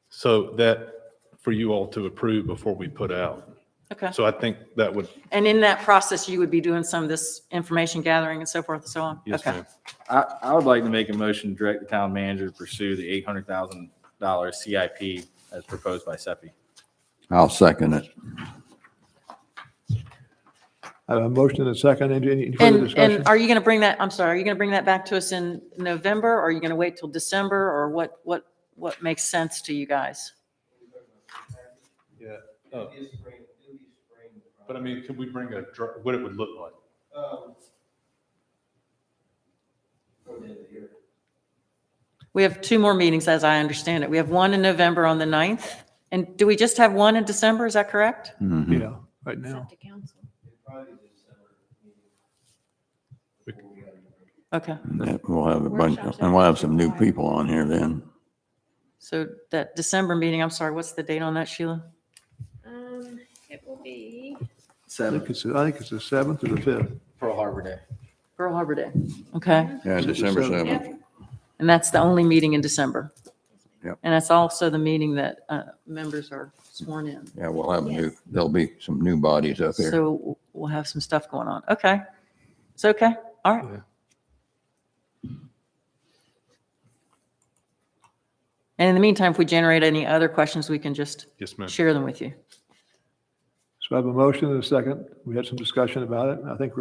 So that, for you all to approve before we put out. Okay. So I think that would, And in that process, you would be doing some of this information gathering and so forth and so on? yes, Okay. ma'am. I would like to make a motion to direct the town manager to pursue the $800,000 CIP as proposed by CEPI. I'll second it. I have a motion and a second. Any further discussion? And are you going to bring that, I'm sorry, are you going to bring that back to us in November? Or are you going to wait till December? Or what makes sense to you guys? Yeah. Oh. But I mean, could we bring what it would look like? We have 2 more meetings, as I understand it. We have one in November on the 9th. And do we just have one in December? Is that correct? Mhm. Yeah, right now. Okay. Yeah, we'll have a bunch, and we'll have some new people on here then. So that December meeting, I'm sorry, what's the date on that, Sheila? It will be, I think it's the 7th or the 5th. Pearl Harbor Day. Pearl Harbor Day. Okay. Yeah, December December 7th. And that's the only meeting in December. Yep. And that's also the meeting that members are sworn in. Yeah, we'll have there'll be some new bodies up here. So we'll have some stuff going on. Okay. It's okay. All right. Yeah. And in the meantime, if we generate any other questions, we can just Yes, ma'am. share them with you. So I have a motion and a second. We had some discussion about it. I think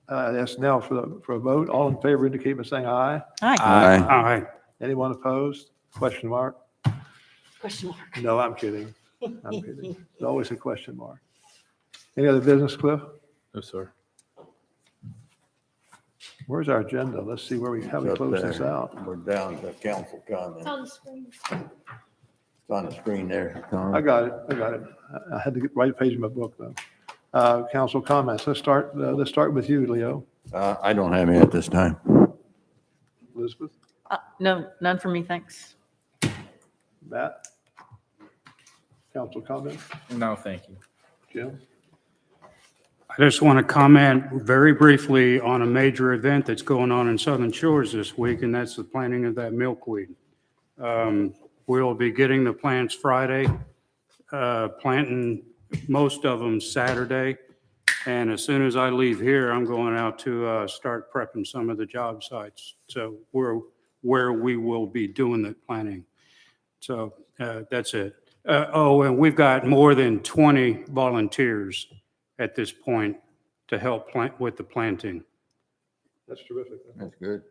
I ask now for a vote. All in favor indicate by saying aye. Hi. Aye. Aye. Anyone opposed? Question mark? Question mark. No, I'm kidding. I'm kidding. There's always a question mark. Any other business, Cliff? No, sir. Where's our agenda? Let's see how we It's up close this there. out. We're down to council comment. it's on the screen. It's on the screen there, Tom. I got it. I had to get right page of my book, though. Council comments. Let's start with you, Leo. I don't have any at this time. Elizabeth, No, none for me, thanks. Matt? Council comments? No, thank you. Jim? I just want to comment very briefly on a major event that's going on in Southern Shores this week, and that's the planting of that milkweed. We'll be getting the plants Friday, planting most of them Saturday. And as soon as I leave here, I'm going out to start prepping some of the job sites. So where we will be doing the planting. So that's it. And we've got more than 20 volunteers at this point to help plant with the planting. That's terrific. That's good.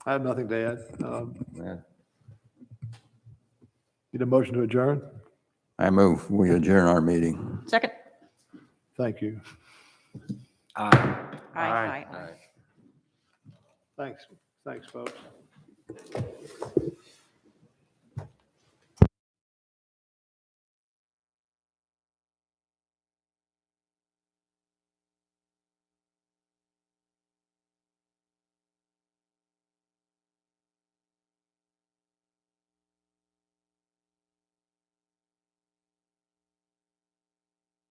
I have nothing to add. Yeah. Need a motion to adjourn? I move, we adjourn our meeting. Second? Thank you. Aye. Aye. Thanks, folks.